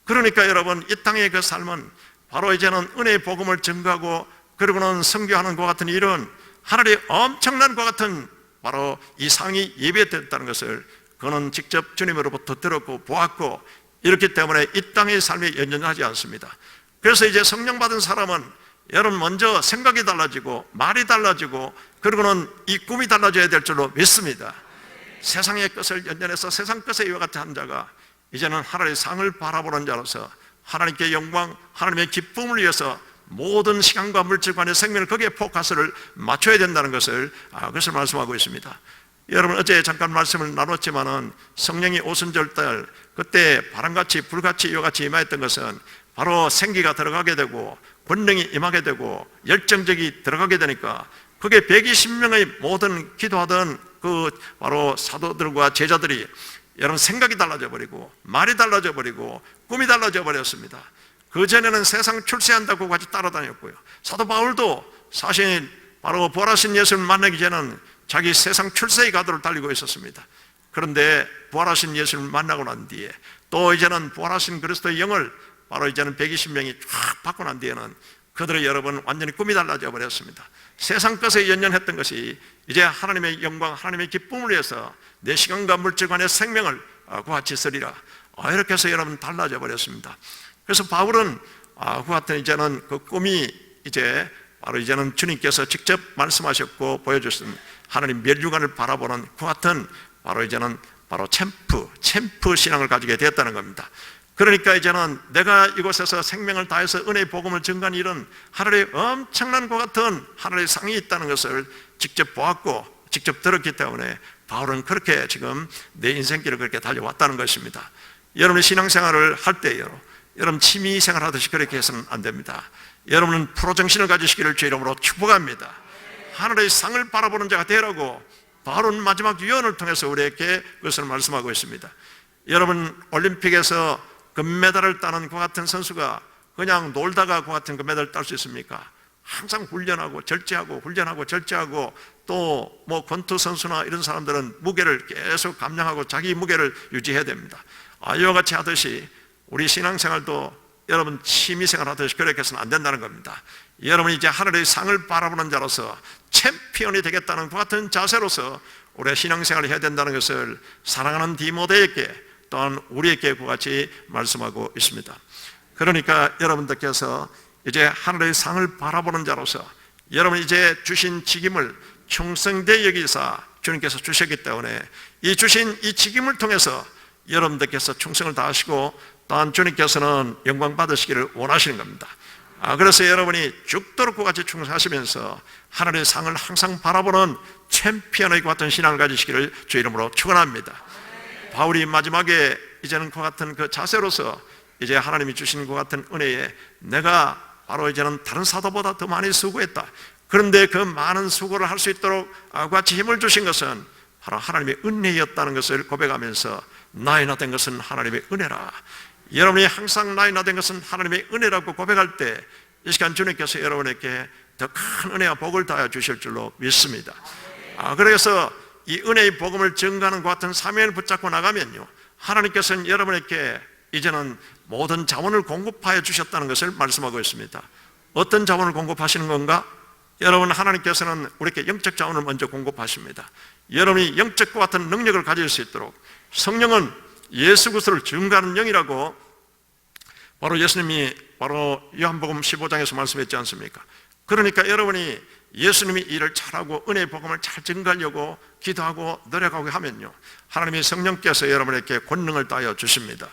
C: 그러니까 여러분 이 땅의 그 삶은 바로 이제는 은혜의 복음을 증거하고 그리고는 선교하는 것 같은 일은 하늘의 엄청난 것 같은 바로 이 상이 예배됐다는 것을 그는 직접 주님으로부터 들었고 보았고 이렇기 때문에 이 땅의 삶에 연연하지 않습니다. 그래서 이제 성령 받은 사람은 여러분 먼저 생각이 달라지고 말이 달라지고 그리고는 이 꿈이 달라져야 될 줄로 믿습니다. 세상의 것을 연연해서 세상 것에 이와 같이 한 자가 이제는 하늘의 상을 바라보는 자로서 하나님께 영광, 하나님의 기쁨을 위해서 모든 시간과 물질관의 생명을 거기에 포커스를 맞춰야 된다는 것을 그것을 말씀하고 있습니다. 여러분 어제 잠깐 말씀을 나눴지만은 성령이 오순절달 그때 바람같이 불같이 이와 같이 임하였던 것은 바로 생기가 들어가게 되고 권능이 임하게 되고 열정적이 들어가게 되니까 그게 120명의 모든 기도하던 그 바로 사도들과 제자들이 여러분 생각이 달라져 버리고 말이 달라져 버리고 꿈이 달라져 버렸습니다. 그전에는 세상 출세한다고 같이 따라다녔고요. 사도 바울도 사실 바로 부활하신 예수를 만나기 전에는 자기 세상 출세의 가도를 달리고 있었습니다. 그런데 부활하신 예수를 만나고 난 뒤에 또 이제는 부활하신 그리스도의 영을 바로 이제는 120명이 쫙 받고 난 뒤에는 그들의 여러분 완전히 꿈이 달라져 버렸습니다. 세상 것에 연연했던 것이 이제 하나님의 영광, 하나님의 기쁨을 위해서 내 시간과 물질관의 생명을 구하치 쓰리라. 이렇게 해서 여러분 달라져 버렸습니다. 그래서 바울은 그 같은 이제는 그 꿈이 이제 바로 이제는 주님께서 직접 말씀하셨고 보여주신 하나님 면류관을 바라보는 그 같은 바로 이제는 바로 챔프 신앙을 가지게 되었다는 겁니다. 그러니까 이제는 내가 이곳에서 생명을 다해서 은혜의 복음을 증거한 일은 하늘의 엄청난 것 같은 하늘의 상이 있다는 것을 직접 보았고 직접 들었기 때문에 바울은 그렇게 지금 내 인생길을 그렇게 달려왔다는 것입니다. 여러분의 신앙생활을 할 때요, 여러분 취미생활 하듯이 그렇게 해서는 안 됩니다. 여러분은 프로정신을 가지시기를 주 이름으로 축복합니다. 하늘의 상을 바라보는 자가 되라고 바울은 마지막 유언을 통해서 우리에게 그것을 말씀하고 있습니다. 여러분 올림픽에서 금메달을 따는 그 같은 선수가 그냥 놀다가 그 같은 금메달을 딸 수 있습니까? 항상 훈련하고 절제하고 훈련하고 절제하고 또 뭐 권투 선수나 이런 사람들은 무게를 계속 감량하고 자기 무게를 유지해야 됩니다. 이와 같이 하듯이 우리 신앙생활도 여러분 취미생활 하듯이 그렇게 해서는 안 된다는 겁니다. 여러분이 이제 하늘의 상을 바라보는 자로서 챔피언이 되겠다는 그 같은 자세로서 우리가 신앙생활을 해야 된다는 것을 사랑하는 디모데에게 또한 우리에게 그같이 말씀하고 있습니다. 그러니까 여러분들께서 이제 하늘의 상을 바라보는 자로서 여러분 이제 주신 직임을 충성되이 여기사 주님께서 주셨기 때문에 이 주신 이 직임을 통해서 여러분들께서 충성을 다하시고 또한 주님께서는 영광 받으시기를 원하시는 겁니다. 그래서 여러분이 죽도록 그같이 충성하시면서 하늘의 상을 항상 바라보는 챔피언의 같은 신앙을 가지시기를 주 이름으로 축원합니다. 바울이 마지막에 이제는 그 같은 그 자세로서 이제 하나님이 주신 그 같은 은혜에 내가 바로 이제는 다른 사도보다 더 많이 수고했다. 그런데 그 많은 수고를 할 수 있도록 같이 힘을 주신 것은 바로 하나님의 은혜였다는 것을 고백하면서 나의 나 된 것은 하나님의 은혜라. 여러분이 항상 나의 나 된 것은 하나님의 은혜라고 고백할 때 이 시간 주님께서 여러분에게 더 큰 은혜와 복을 다하여 주실 줄로 믿습니다. 그래서 이 은혜의 복음을 증가하는 것 같은 사명을 붙잡고 나가면요, 하나님께서는 여러분에게 이제는 모든 자원을 공급하여 주셨다는 것을 말씀하고 있습니다. 어떤 자원을 공급하시는 건가? 여러분, 하나님께서는 우리에게 영적 자원을 먼저 공급하십니다. 여러분이 영적과 같은 능력을 가질 수 있도록 성령은 예수 그리스도를 증거하는 영이라고 바로 예수님이 바로 요한복음 15장에서 말씀했지 않습니까? 그러니까 여러분이 예수님이 일을 잘하고 은혜의 복음을 잘 증거하려고 기도하고 노력하고 하면요, 하나님의 성령께서 여러분에게 권능을 다하여 주십니다.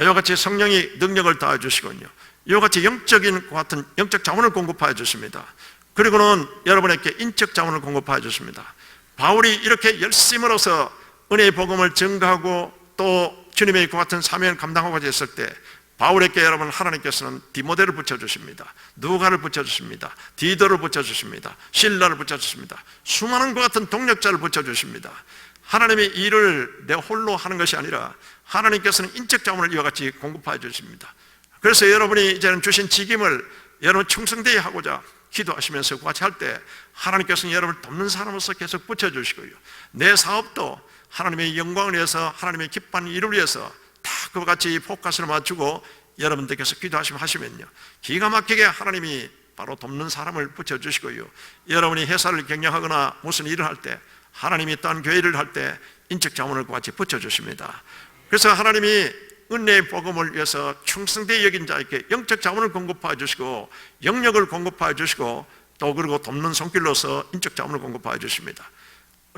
C: 이와 같이 성령이 능력을 다하여 주시군요, 이와 같이 영적인 것 같은 영적 자원을 공급하여 주십니다. 그리고는 여러분에게 인적 자원을 공급하여 주십니다. 바울이 이렇게 열심으로서 은혜의 복음을 증거하고 또 주님의 그 같은 사명을 감당하고 있을 때 바울에게 여러분 하나님께서는 디모데를 붙여주십니다. 누가를 붙여주십니다. 디도를 붙여주십니다. 실라를 붙여주십니다. 수많은 것 같은 동력자를 붙여주십니다. 하나님의 일을 내 홀로 하는 것이 아니라 하나님께서는 인적 자원을 이와 같이 공급하여 주십니다. 그래서 여러분이 이제는 주신 직임을 여러분 충성되이 하고자 기도하시면서 같이 할 때 하나님께서는 여러분을 돕는 사람으로서 계속 붙여주시고요, 내 사업도 하나님의 영광을 위해서 하나님의 기뻐하는 일을 위해서 다 그와 같이 포커스를 맞추고 여러분들께서 기도하시면요, 기가 막히게 하나님이 바로 돕는 사람을 붙여주시고요, 여러분이 회사를 경영하거나 무슨 일을 할 때 하나님이 또한 교회를 할 때 인적 자원을 같이 붙여주십니다. 그래서 하나님이 은혜의 복음을 위해서 충성되이 여긴 자에게 영적 자원을 공급하여 주시고 영역을 공급하여 주시고 또 그리고 돕는 손길로서 인적 자원을 공급하여 주십니다.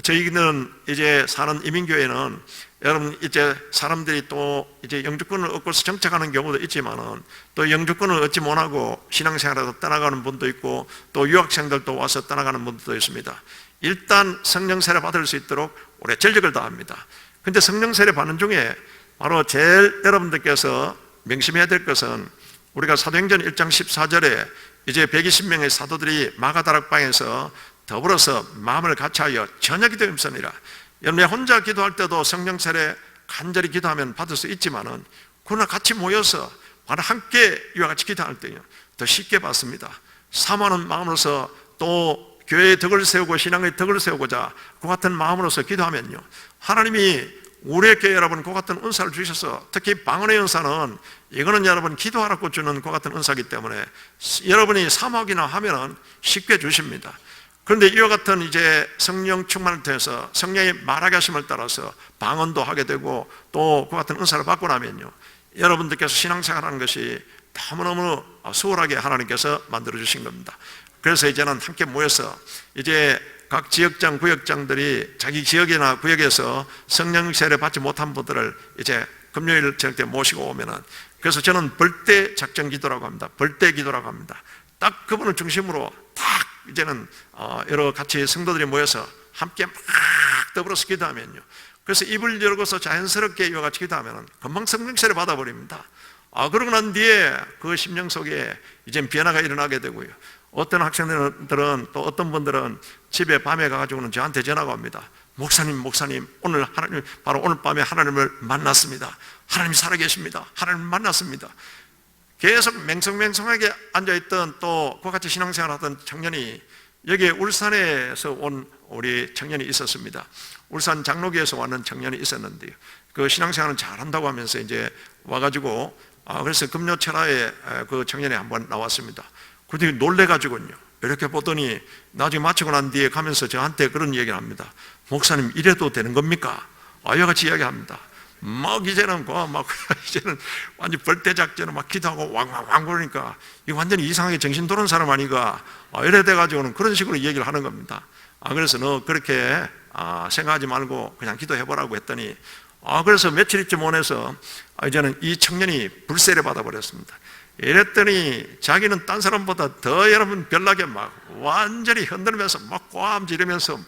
C: 저희는 이제 사는 이민교회는 여러분 이제 사람들이 또 이제 영주권을 얻고서 정착하는 경우도 있지만은 또 영주권을 얻지 못하고 신앙생활에서 떠나가는 분도 있고 또 유학생들도 와서 떠나가는 분들도 있습니다. 일단 성령 세례 받을 수 있도록 우리 전력을 다합니다. 근데 성령 세례 받는 중에 바로 제일 여러분들께서 명심해야 될 것은 우리가 사도행전 1장 14절에 이제 120명의 사도들이 마가다락방에서 더불어서 마음을 같이하여 저녁 기도 힘쓰니라. 여러분 혼자 기도할 때도 성령 세례 간절히 기도하면 받을 수 있지만은 그러나 같이 모여서 바로 함께 이와 같이 기도할 때요 더 쉽게 받습니다. 사모하는 마음으로서 또 교회의 덕을 세우고 신앙의 덕을 세우고자 그 같은 마음으로서 기도하면요, 하나님이 우리에게 여러분 그 같은 은사를 주셔서 특히 방언의 은사는 이거는 여러분 기도하라고 주는 그 같은 은사이기 때문에 여러분이 사모하기나 하면은 쉽게 주십니다. 그런데 이와 같은 이제 성령 충만을 통해서 성령의 말하게 하심을 따라서 방언도 하게 되고 또 그 같은 은사를 받고 나면요, 여러분들께서 신앙생활하는 것이 너무너무 수월하게 하나님께서 만들어 주신 겁니다. 그래서 이제는 함께 모여서 이제 각 지역장, 구역장들이 자기 지역이나 구역에서 성령 세례 받지 못한 분들을 이제 금요일 저녁 때 모시고 오면은, 그래서 저는 벌떼 작전 기도라고 합니다. 벌떼 기도라고 합니다. 딱 그분을 중심으로 딱 이제는 여러 같이 성도들이 모여서 함께 막 더불어서 기도하면요, 그래서 입을 열고서 자연스럽게 이와 같이 기도하면은 금방 성령 세례 받아버립니다. 그러고 난 뒤에 그 심령 속에 이제 변화가 일어나게 되고요, 어떤 학생들은 또 어떤 분들은 집에 밤에 가가지고는 저한테 전화가 옵니다. 목사님 오늘 하나님 바로 오늘 밤에 하나님을 만났습니다. 하나님 살아계십니다. 하나님 만났습니다. 계속 맹성맹성하게 앉아있던 또 그같이 신앙생활하던 청년이 여기에 울산에서 온 우리 청년이 있었습니다. 울산 장로교에서 왔는 청년이 있었는데요, 그 신앙생활은 잘한다고 하면서 이제 와가지고 그래서 금요철화에 그 청년이 한번 나왔습니다. 그때 놀래가지고요, 이렇게 보더니 나중에 마치고 난 뒤에 가면서 저한테 그런 얘기를 합니다. 목사님 이래도 되는 겁니까? 이와 같이 이야기합니다. 막 이제는 막 이제는 완전 벌떼작전을 막 기도하고 왕왕왕 그러니까 이 완전히 이상하게 정신 돌은 사람 아니가 이래 돼가지고는 그런 식으로 얘기를 하는 겁니다. 그래서 너 그렇게 생각하지 말고 그냥 기도해보라고 했더니 그래서 며칠 있지 못해서 이제는 이 청년이 불세를 받아버렸습니다. 이랬더니 자기는 딴 사람보다 더 여러분 별나게 막 완전히 흔들면서 막 꽈am 지르면서 막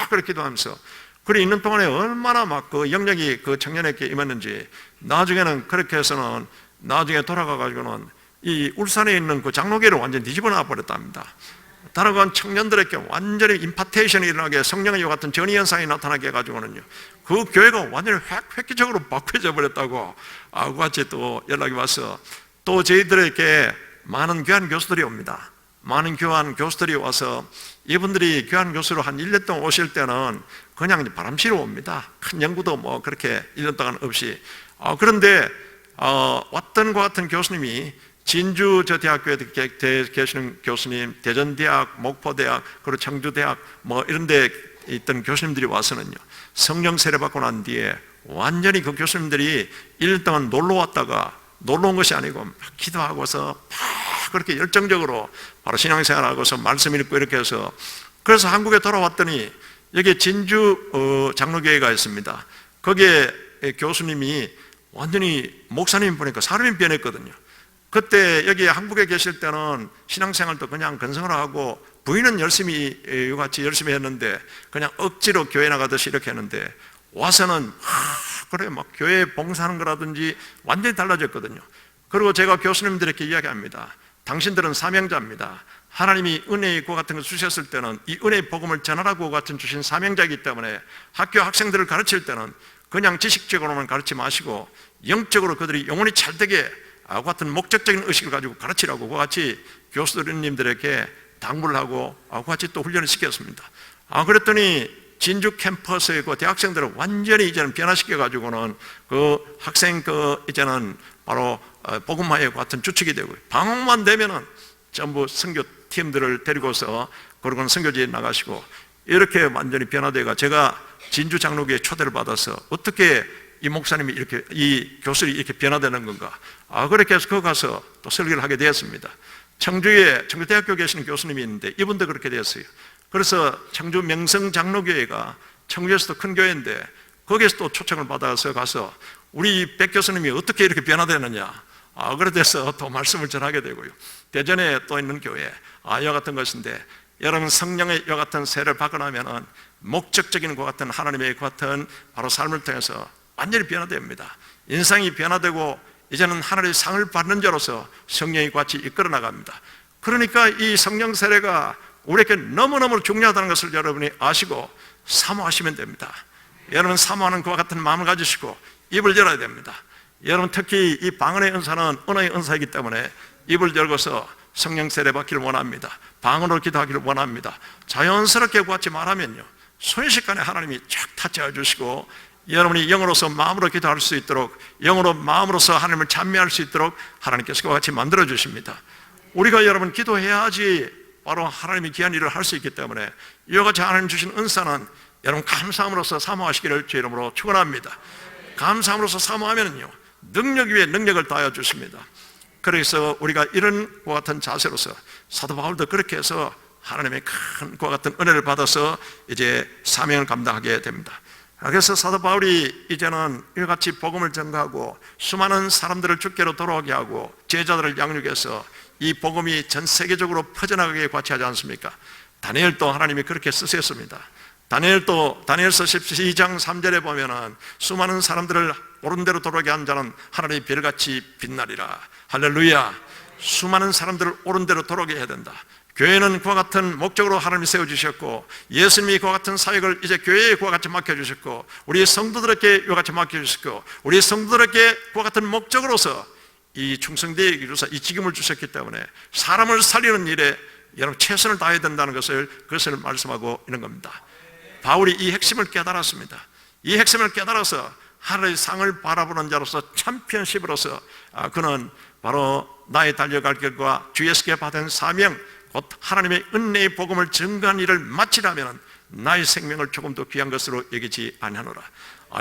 C: 그렇게 기도하면서 그래 있는 동안에 얼마나 막 그 영역이 그 청년에게 임했는지 나중에는 그렇게 해서는 나중에 돌아가가지고는 이 울산에 있는 그 장로교를 완전히 뒤집어 놔 버렸답니다. 따라간 청년들에게 완전히 임파테이션이 일어나게 성령의 같은 전이 현상이 나타나게 해가지고는요 그 교회가 완전히 획기적으로 바뀌어져 버렸다고 같이 또 연락이 와서 또 저희들에게 많은 귀한 교수들이 옵니다. 많은 귀한 교수들이 와서 이분들이 귀한 교수로 한 1년 동안 오실 때는 그냥 바람씨로 옵니다. 큰 연구도 뭐 그렇게 1년 동안 없이. 그런데 왔던 것 같은 교수님이 진주 저 대학교에 계시는 교수님, 대전대학, 목포대학, 그리고 청주대학 뭐 이런 데 있던 교수님들이 와서는요 성령 세례 받고 난 뒤에 완전히 그 교수님들이 1년 동안 놀러 왔다가 놀러 온 것이 아니고 막 기도하고서 막 그렇게 열정적으로 바로 신앙생활하고서 말씀 읽고 이렇게 해서 그래서 한국에 돌아왔더니 여기 진주 장로교회가 있습니다. 거기에 교수님이 완전히 목사님 보니까 사람이 변했거든요. 그때 여기 한국에 계실 때는 신앙생활도 그냥 건성을 하고 부인은 열심히 같이 열심히 했는데 그냥 억지로 교회 나가듯이 이렇게 했는데 와서는 그래 막 교회 봉사하는 거라든지 완전히 달라졌거든요. 그리고 제가 교수님들에게 이야기합니다. 당신들은 사명자입니다. 하나님이 은혜의 구 같은 걸 주셨을 때는 이 은혜의 복음을 전하라고 같은 주신 사명자이기 때문에 학교 학생들을 가르칠 때는 그냥 지식적으로만 가르치지 마시고 영적으로 그들이 영혼이 잘 되게 같은 목적적인 의식을 가지고 가르치라고 같이 교수님들에게 당부를 하고 같이 또 훈련을 시켰습니다. 그랬더니 진주 캠퍼스의 그 대학생들을 완전히 이제는 변화시켜가지고는 그 학생 이제는 바로 복음화의 같은 주축이 되고 방학만 되면은 전부 선교 팀들을 데리고서 그러고는 선교지에 나가시고 이렇게 완전히 변화되가 제가 진주 장로교에 초대를 받아서 어떻게 이 목사님이 이렇게 이 교수들이 이렇게 변화되는 건가 그렇게 해서 거기 가서 또 설교를 하게 되었습니다. 청주에 청주대학교 계시는 교수님이 있는데 이분도 그렇게 되었어요. 그래서 청주 명성 장로교회가 청주에서도 큰 교회인데 거기에서 또 초청을 받아서 가서 우리 백 교수님이 어떻게 이렇게 변화되느냐 그래서 또 말씀을 전하게 되고요. 대전에 또 있는 교회 이와 같은 것인데 여러분 성령의 이와 같은 세례를 받고 나면은 목적적인 것 같은 하나님의 것 같은 바로 삶을 통해서 완전히 변화됩니다. 인상이 변화되고 이제는 하나님의 상을 받는 자로서 성령이 같이 이끌어 나갑니다. 그러니까 이 성령 세례가 우리에게 너무너무 중요하다는 것을 여러분이 아시고 사모하시면 됩니다. 여러분 사모하는 그와 같은 마음을 가지시고 입을 열어야 됩니다. 여러분 특히 이 방언의 은사는 언어의 은사이기 때문에 입을 열고서 성령 세례 받기를 원합니다. 방언으로 기도하기를 원합니다. 자연스럽게 같이 말하면요 순식간에 하나님이 쫙 타치해 주시고 여러분이 영으로서 마음으로 기도할 수 있도록 영으로 마음으로서 하나님을 찬미할 수 있도록 하나님께서 그와 같이 만들어 주십니다. 우리가 여러분 기도해야지 바로 하나님이 귀한 일을 할 수 있기 때문에 이와 같이 하나님 주신 은사는 여러분 감사함으로써 사모하시기를 주 이름으로 축원합니다. 감사함으로써 사모하면요 능력 위에 능력을 더하여 주십니다. 그래서 우리가 이런 그와 같은 자세로서 사도 바울도 그렇게 해서 하나님의 큰 그와 같은 은혜를 받아서 이제 사명을 감당하게 됩니다. 그래서 사도 바울이 이제는 이와 같이 복음을 전가하고 수많은 사람들을 주께로 돌아오게 하고 제자들을 양육해서 이 복음이 전 세계적으로 퍼져나가게 같이 하지 않습니까? 다니엘도 하나님이 그렇게 쓰셨습니다. 다니엘서 12장 3절에 보면은 수많은 사람들을 옳은 대로 돌아오게 한 자는 하나님의 별같이 빛나리라. 할렐루야. 수많은 사람들을 옳은 대로 돌아오게 해야 된다. 교회는 그와 같은 목적으로 하나님이 세워주셨고 예수님이 그와 같은 사역을 이제 교회에 그와 같이 맡겨주셨고 우리 성도들에게 이와 같이 맡겨주셨고 우리 성도들에게 그와 같은 목적으로서 이 충성되게 이루어서 이 직임을 주셨기 때문에 사람을 살리는 일에 여러분 최선을 다해야 된다는 그것을 말씀하고 있는 겁니다. 바울이 이 핵심을 깨달았습니다. 이 핵심을 깨달아서 하나님의 상을 바라보는 자로서 챔피언십으로서 그는 바로 나의 달려갈 길과 주 예수께 받은 사명 곧 하나님의 은혜의 복음을 증거한 일을 마치려면 나의 생명을 조금 더 귀한 것으로 여기지 아니하노라.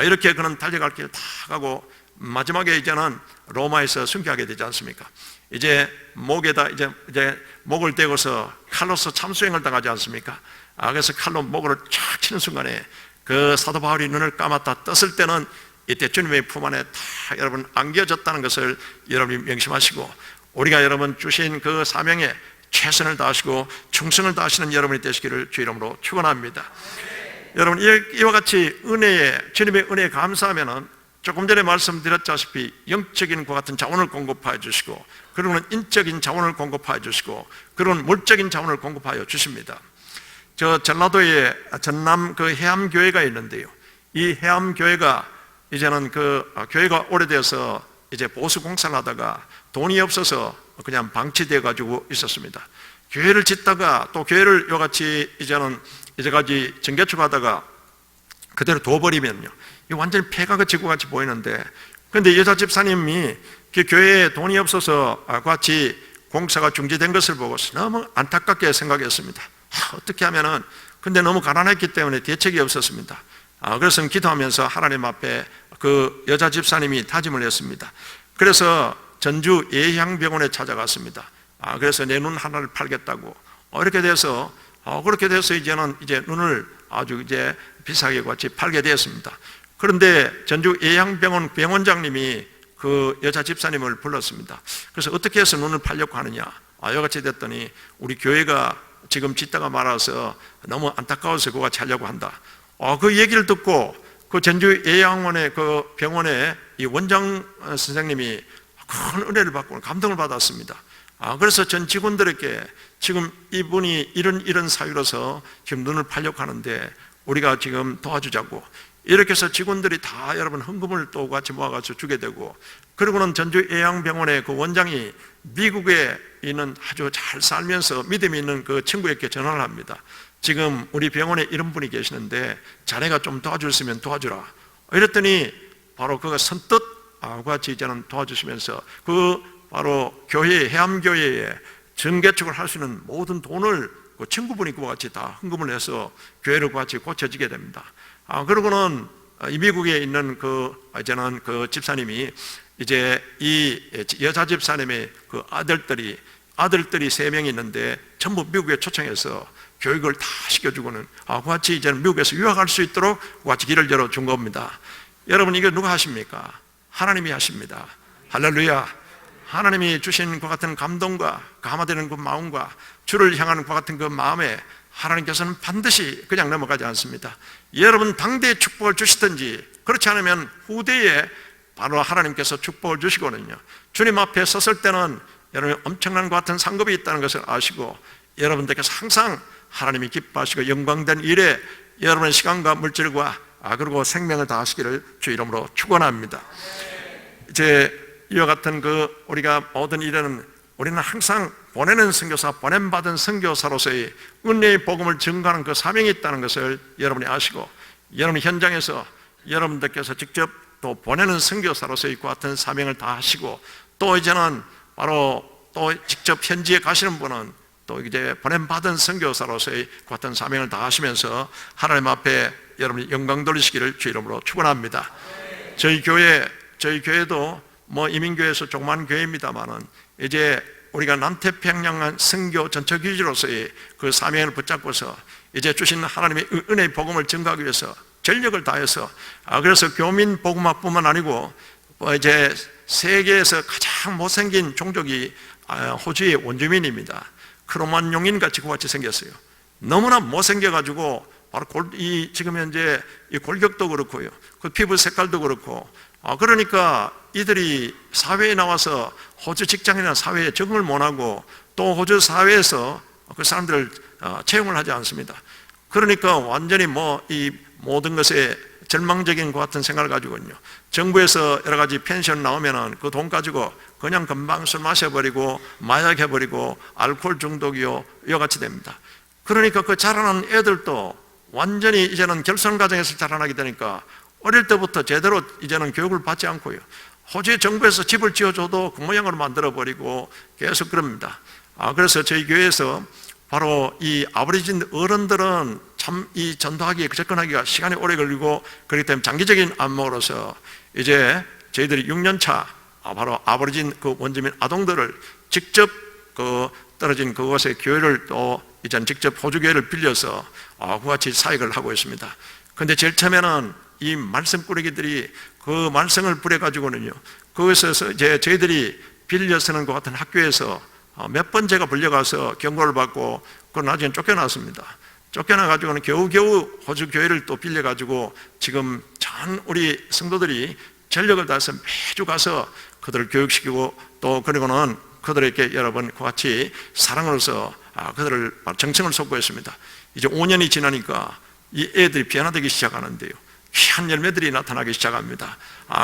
C: 이렇게 그는 달려갈 길 다 가고 마지막에 이제는 로마에서 순교하게 되지 않습니까? 이제 목에다 이제 목을 떼고서 칼로서 참수행을 당하지 않습니까? 그래서 칼로 목을 쫙 치는 순간에 그 사도 바울이 눈을 감았다 떴을 때는 이때 주님의 품 안에 다 여러분 안겨졌다는 것을 여러분이 명심하시고, 우리가 여러분 주신 그 사명에 최선을 다하시고 충성을 다하시는 여러분이 되시기를 주 이름으로 축원합니다. 여러분, 이와 같이 주님의 은혜에 감사하면은 조금 전에 말씀드렸다시피 영적인 것 같은 자원을 공급하여 주시고, 그리고는 인적인 자원을 공급하여 주시고, 그리고는 물적인 자원을 공급하여 주십니다. 저 전라도에 전남 그 해암교회가 있는데요, 이 해암교회가 이제는 그 교회가 오래돼서 이제 보수 공사를 하다가 돈이 없어서 그냥 방치되어 가지고 있었습니다. 교회를 짓다가 또 교회를 이같이 이제까지 정개축하다가 그대로 둬버리면요, 이 완전히 폐가가 지고 같이 보이는데, 그런데 여자 집사님이 그 교회에 돈이 없어서 같이 공사가 중지된 것을 보고 너무 안타깝게 생각했습니다. 어떻게 하면은, 근데 너무 가난했기 때문에 대책이 없었습니다. 그래서 기도하면서 하나님 앞에 그 여자 집사님이 다짐을 했습니다. 그래서 전주 예향병원에 찾아갔습니다. 그래서 내 눈 하나를 팔겠다고. 이렇게 돼서 그렇게 돼서 이제는 눈을 아주 이제 비싸게 같이 팔게 되었습니다. 그런데 전주 예향병원 병원장님이 그 여자 집사님을 불렀습니다. 그래서 어떻게 해서 눈을 팔려고 하느냐, 이같이 됐더니 우리 교회가 지금 짓다가 말아서 너무 안타까워서 그거 같이 하려고 한다. 그 얘기를 듣고 그 전주 예양원의 그 병원의 이 원장 선생님이 큰 은혜를 받고 감동을 받았습니다. 그래서 전 직원들에게 지금 이분이 이런 사유로서 지금 눈을 팔려고 하는데 우리가 지금 도와주자고, 이렇게 해서 직원들이 다 여러분 헌금을 또 같이 모아가지고 주게 되고, 그리고는 전주 예양병원의 그 원장이 미국에 있는 아주 잘 살면서 믿음이 있는 그 친구에게 전화를 합니다. 지금 우리 병원에 이런 분이 계시는데 자네가 좀 도와줄 수 있으면 도와주라. 이랬더니 바로 그가 선뜻 같이 이제는 도와주시면서 그 바로 해암교회에 정개축을 할 수 있는 모든 돈을 그 친구분이 그와 같이 다 헌금을 해서 교회를 같이 고쳐지게 됩니다. 그리고는 이 미국에 있는 이제는 그 집사님이 이제 이 여자 집사님의 그 아들들이 3명이 있는데 전부 미국에 초청해서 교육을 다 시켜주고는 같이 이제는 미국에서 유학할 수 있도록 같이 길을 열어준 겁니다. 여러분, 이게 누가 하십니까? 하나님이 하십니다. 할렐루야. 하나님이 주신 것 같은 감동과 감화되는 그 마음과 주를 향하는 것 같은 그 마음에 하나님께서는 반드시 그냥 넘어가지 않습니다. 여러분 당대에 축복을 주시든지 그렇지 않으면 후대에 바로 하나님께서 축복을 주시거든요. 주님 앞에 섰을 때는 여러분 엄청난 것 같은 상급이 있다는 것을 아시고, 여러분들께서 항상 하나님이 기뻐하시고 영광된 일에 여러분의 시간과 물질과 그리고 생명을 다하시기를 주 이름으로 축원합니다. 이제 이와 같은 우리가 모든 일에는 우리는 항상 보내는 선교사, 보냄받은 선교사로서의 은혜의 복음을 증거하는 그 사명이 있다는 것을 여러분이 아시고, 여러분 현장에서 여러분들께서 직접 또 보내는 선교사로서의 그 같은 사명을 다 하시고, 또 이제는 바로 또 직접 현지에 가시는 분은 또 이제 보냄받은 선교사로서의 그 같은 사명을 다 하시면서 하나님 앞에 여러분이 영광 돌리시기를 주 이름으로 축원합니다. 저희 교회도 이민교회에서 조그만 교회입니다만은 이제 우리가 남태평양 선교 전체 기지로서의 그 사명을 붙잡고서 이제 주신 하나님의 은혜의 복음을 증거하기 위해서 전력을 다해서 그래서 교민 복음화뿐만 아니고 이제 세계에서 가장 못생긴 종족이 호주의 원주민입니다. 크로만용인 같이 그같이 생겼어요. 너무나 못생겨가지고 바로 지금 현재 이 골격도 그렇고요, 그 피부 색깔도 그렇고, 그러니까 이들이 사회에 나와서 호주 직장이나 사회에 적응을 못하고 또 호주 사회에서 그 사람들을 채용을 하지 않습니다. 그러니까 완전히 이 모든 것에 절망적인 것 같은 생각을 가지고요, 정부에서 여러 가지 펜션 나오면은 그 돈 가지고 그냥 금방 술 마셔버리고 마약 해버리고 알코올 중독이요 이와 같이 됩니다. 그러니까 그 자라는 애들도 완전히 이제는 결손 가정에서 자라나게 되니까 어릴 때부터 제대로 이제는 교육을 받지 않고요, 호주의 정부에서 집을 지어줘도 그 모양으로 만들어버리고 계속 그럽니다. 그래서 저희 교회에서 바로 이 아버리진 어른들은 참 이 전도하기에 접근하기가 시간이 오래 걸리고 그렇기 때문에 장기적인 안목으로서 이제 저희들이 6년차 바로 아버리진 그 원주민 아동들을 직접 그 떨어진 그곳의 교회를 또 이제 직접 호주교회를 빌려서 그같이 사역을 하고 있습니다. 그런데 제일 처음에는 이 말씀 꾸러기들이 그 말씀을 뿌려가지고는요, 거기서 이제 저희들이 빌려 쓰는 것 같은 학교에서 몇 번 제가 불려가서 경고를 받고 그 나중에 쫓겨났습니다. 쫓겨나가지고는 겨우겨우 호주 교회를 또 빌려가지고 지금 전 우리 성도들이 전력을 다해서 매주 가서 그들을 교육시키고 또 그리고는 그들에게 여러분 그같이 사랑으로서 그들을 정성을 쏟고 있습니다. 이제 5년이 지나니까 이 애들이 변화되기 시작하는데요, 귀한 열매들이 나타나기 시작합니다.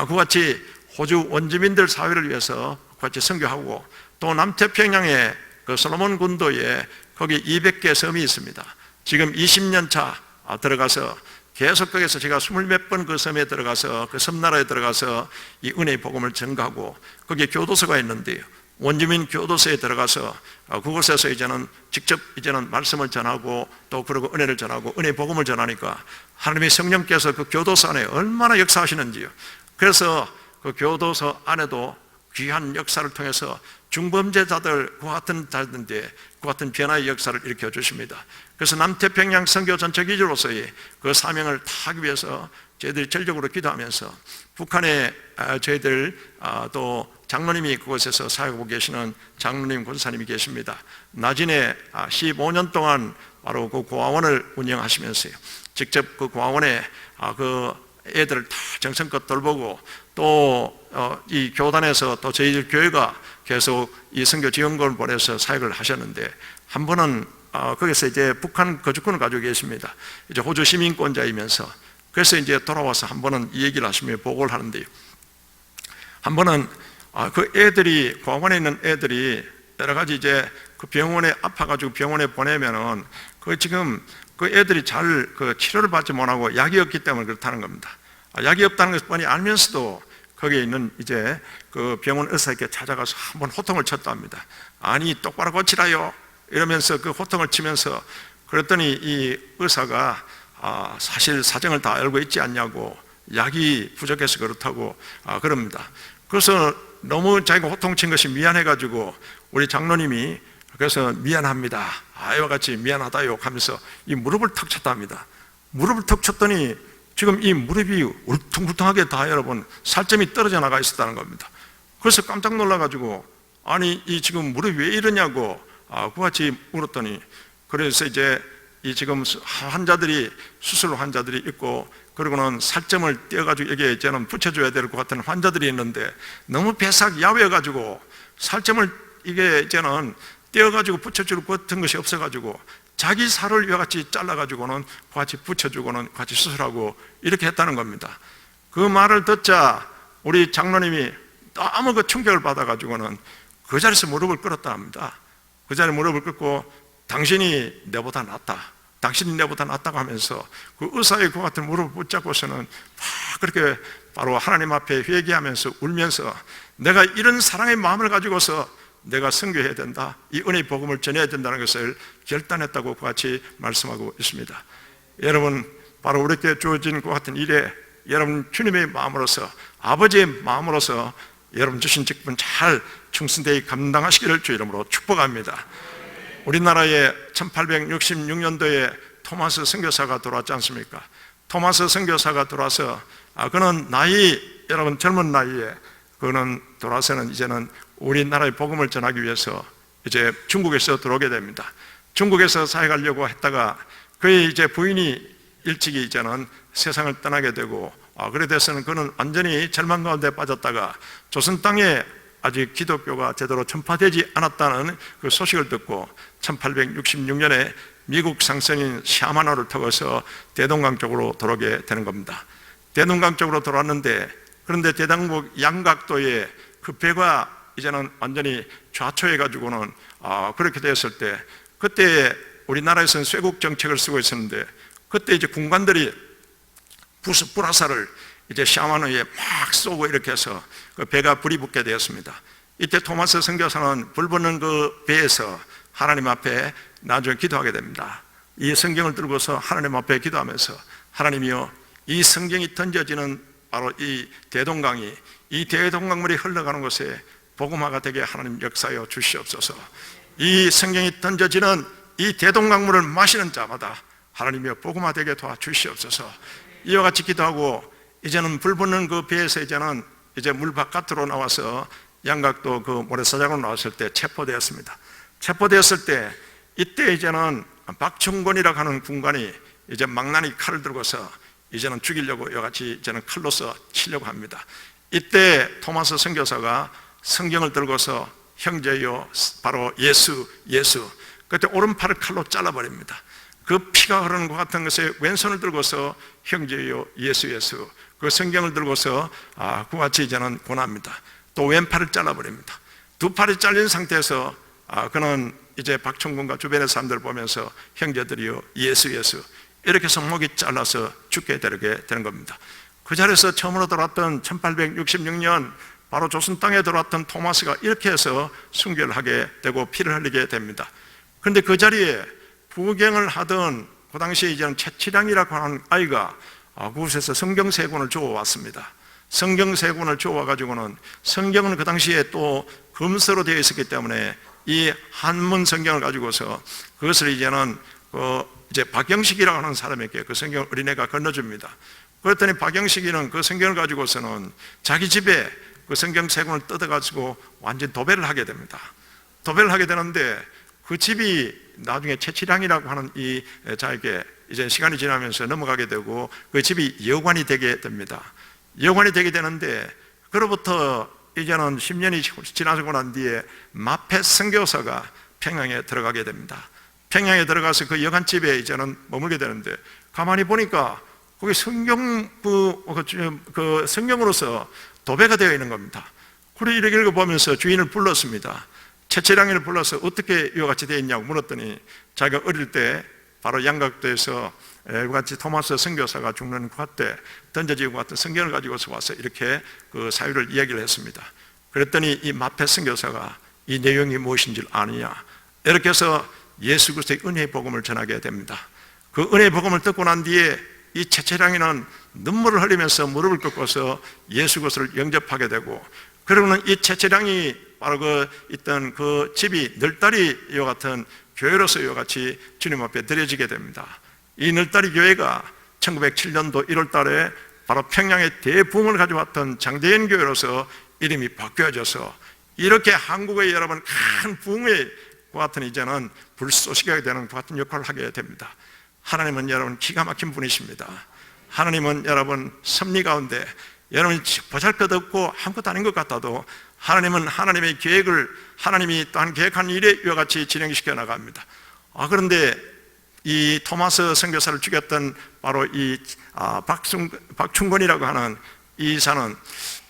C: 그같이 호주 원주민들 사회를 위해서 그같이 선교하고 또 남태평양에 그 솔로몬 군도에 거기 200개 섬이 있습니다. 지금 20년 차 들어가서 계속 거기서 제가 20몇 번 그 섬에 들어가서 그 섬나라에 들어가서 이 은혜의 복음을 전가하고 거기에 교도소가 있는데요, 원주민 교도소에 들어가서 그곳에서 이제는 직접 이제는 말씀을 전하고 또 그리고 은혜를 전하고 은혜의 복음을 전하니까 하나님의 성령께서 그 교도소 안에 얼마나 역사하시는지요. 그래서 그 교도소 안에도 귀한 역사를 통해서 중범죄자들 그 같은 자들인데 그 같은 변화의 역사를 일으켜 주십니다. 그래서 남태평양 선교 전체 기지로서의 그 사명을 타기 위해서 저희들이 전적으로 기도하면서 북한에 저희들 또 장로님이 그곳에서 사역하고 계시는 장로님 권사님이 계십니다. 나진에 15년 동안 바로 그 고아원을 운영하시면서요, 직접 그 고아원에 그 애들을 다 정성껏 돌보고 또 이 교단에서 또 저희 교회가 계속 이 선교 지원금을 보내서 사역을 하셨는데 한 번은 거기서 이제 북한 거주권을 가지고 계십니다. 이제 호주 시민권자이면서 그래서 이제 돌아와서 한 번은 이 얘기를 하시며 보고를 하는데요, 한 번은 그 애들이 고아원에 있는 애들이 여러 가지 이제 그 병원에 아파가지고 병원에 보내면은 그 지금 그 애들이 잘 그 치료를 받지 못하고 약이 없기 때문에 그렇다는 겁니다. 약이 없다는 것을 뻔히 알면서도 거기에 있는 이제 그 병원 의사에게 찾아가서 한번 호통을 쳤다 합니다. 아니 똑바로 고치라요 이러면서 그 호통을 치면서 그랬더니 이 의사가 사실 사정을 다 알고 있지 않냐고, 약이 부족해서 그렇다고 그럽니다. 그래서 너무 자기가 호통친 것이 미안해가지고 우리 장로님이 그래서 미안합니다, 이와 같이 미안하다요 하면서 이 무릎을 턱 쳤다 합니다. 무릎을 턱 쳤더니 지금 이 무릎이 울퉁불퉁하게 다 여러분 살점이 떨어져 나가 있었다는 겁니다. 그래서 깜짝 놀라가지고 아니 이 지금 무릎이 왜 이러냐고 그같이 물었더니, 그래서 이제 이 지금 환자들이 수술 환자들이 있고 그리고는 살점을 떼어가지고 여기에 이제는 붙여줘야 될 것 같은 환자들이 있는데 너무 배삭 야외가지고 살점을 이게 이제는 떼어가지고 붙여줄 것 같은 것이 없어가지고 자기 살을 이와 같이 잘라가지고는 같이 붙여주고는 같이 수술하고 이렇게 했다는 겁니다. 그 말을 듣자 우리 장로님이 너무 그 충격을 받아가지고는 그 자리에서 무릎을 꿇었다 합니다. 그 자리에 무릎을 꿇고 당신이 내보다 낫다, 당신이 내보다 낫다고 하면서 그 의사의 그 같은 무릎을 붙잡고서는 막 그렇게 바로 하나님 앞에 회개하면서 울면서 내가 이런 사랑의 마음을 가지고서 내가 선교해야 된다, 이 은혜의 복음을 전해야 된다는 것을 결단했다고 같이 말씀하고 있습니다. 여러분 바로 우리에게 주어진 그 같은 일에 여러분 주님의 마음으로서 아버지의 마음으로서 여러분 주신 직분 잘 충성되이 감당하시기를 주 이름으로 축복합니다. 우리나라에 1866년도에 토마스 선교사가 들어왔지 않습니까? 토마스 선교사가 들어와서 그는 나이 여러분 젊은 나이에 그는 돌아서는 이제는 우리나라의 복음을 전하기 위해서 이제 중국에서 들어오게 됩니다. 중국에서 사역하려고 했다가 그의 이제 부인이 일찍이 이제는 세상을 떠나게 되고 그래 돼서는 그는 완전히 절망 가운데 빠졌다가 조선 땅에 아직 기독교가 제대로 전파되지 않았다는 그 소식을 듣고 1866년에 미국 상선인 샤마노를 타고서 대동강 쪽으로 들어오게 되는 겁니다. 대동강 쪽으로 들어왔는데 그런데 대동강 양각도에 그 배가 이제는 완전히 좌초해 가지고는 그렇게 되었을 때 그때 우리나라에서는 쇄국 정책을 쓰고 있었는데 그때 이제 군관들이 불화살을 이제 샤마노에 막 쏘고 이렇게 해서 그 배가 불이 붙게 되었습니다. 이때 토마스 선교사는 불 붙는 그 배에서 하나님 앞에 나중에 기도하게 됩니다. 이 성경을 들고서 하나님 앞에 기도하면서 하나님이여, 이 성경이 던져지는 바로 이 대동강이, 이 대동강물이 흘러가는 곳에 복음화가 되게 하나님 역사하여 주시옵소서. 이 성경이 던져지는 이 대동강물을 마시는 자마다 하나님이여 복음화 되게 도와주시옵소서. 이와 같이 기도하고 이제는 불 붙는 그 배에서 이제는 이제 물 바깥으로 나와서 양각도 그 모래사장으로 나왔을 때 체포되었습니다. 체포되었을 때 이때 이제는 박충권이라고 하는 군관이 이제 망나니 칼을 들고서 이제는 죽이려고 이와 같이 이제는 칼로서 치려고 합니다. 이때 토마스 선교사가 성경을 들고서 형제여, 바로 예수, 예수, 그때 오른팔을 칼로 잘라버립니다. 그 피가 흐르는 것 같은 것에 왼손을 들고서 형제여, 예수, 예수, 그 성경을 들고서 그같이 이제는 권합니다. 또 왼팔을 잘라버립니다. 두 팔이 잘린 상태에서 그는 이제 박충군과 주변의 사람들을 보면서 형제들이여, 예수, 예수, 이렇게 해서 목이 잘라서 죽게 되는 겁니다. 그 자리에서 처음으로 들어왔던 1866년 바로 조선 땅에 들어왔던 토마스가 이렇게 해서 순교를 하게 되고 피를 흘리게 됩니다. 그런데 그 자리에 부경을 하던 그 당시에 이제는 채치량이라고 하는 아이가 그곳에서 성경 세 권을 주워왔습니다. 성경 세 권을 주워와가지고는, 성경은 그 당시에 또 금서로 되어 있었기 때문에 이 한문 성경을 가지고서 그것을 이제는 이제 박영식이라고 하는 사람에게 그 성경을 어린애가 건너줍니다. 그랬더니 박영식이는 그 성경을 가지고서는 자기 집에 그 성경 세 권을 뜯어가지고 완전 도배를 하게 됩니다. 도배를 하게 되는데 그 집이 나중에 채치량이라고 하는 이 자에게 이제 시간이 지나면서 넘어가게 되고 그 집이 여관이 되게 됩니다. 여관이 되게 되는데 그로부터 이제는 10년이 지나고 난 뒤에 마페 선교사가 평양에 들어가게 됩니다. 평양에 들어가서 그 여관집에 이제는 머물게 되는데 가만히 보니까 거기 성경으로서 도배가 되어 있는 겁니다. 그래 이렇게 읽어보면서 주인을 불렀습니다. 채채량이를 불러서 어떻게 이와 같이 되어 있냐고 물었더니 자기가 어릴 때 바로 양각도에서 같이 토마스 선교사가 죽는 것 때 던져지고 같은 성경을 가지고서 와서 이렇게 그 사유를 이야기를 했습니다. 그랬더니 이 마페 선교사가 이 내용이 무엇인지 아느냐, 이렇게 해서 예수 그리스도의 은혜의 복음을 전하게 됩니다. 그 은혜의 복음을 듣고 난 뒤에 이 채채량이는 눈물을 흘리면서 무릎을 꿇고서 예수 그리스도를 영접하게 되고, 그러고는 이 채채량이 바로 그 있던 그 집이 널다리 이와 같은 교회로서 이와 같이 주님 앞에 드려지게 됩니다. 이 널다리 교회가 1907년도 1월 달에 바로 평양의 대부흥을 가져왔던 장대현 교회로서 이름이 바뀌어져서 이렇게 한국의 여러분 큰 부흥의 그 같은 이제는 불쏘시개가 되는 그 같은 역할을 하게 됩니다. 하나님은 여러분 기가 막힌 분이십니다. 하나님은 여러분 섭리 가운데 여러분이 보잘것없고 아무것도 아닌 것 같아도 하나님은 하나님의 계획을 하나님이 또한 계획한 일에 이와 같이 진행시켜 나갑니다. 그런데 이 토마스 선교사를 죽였던 바로 이 박충권이라고 하는 이 이사는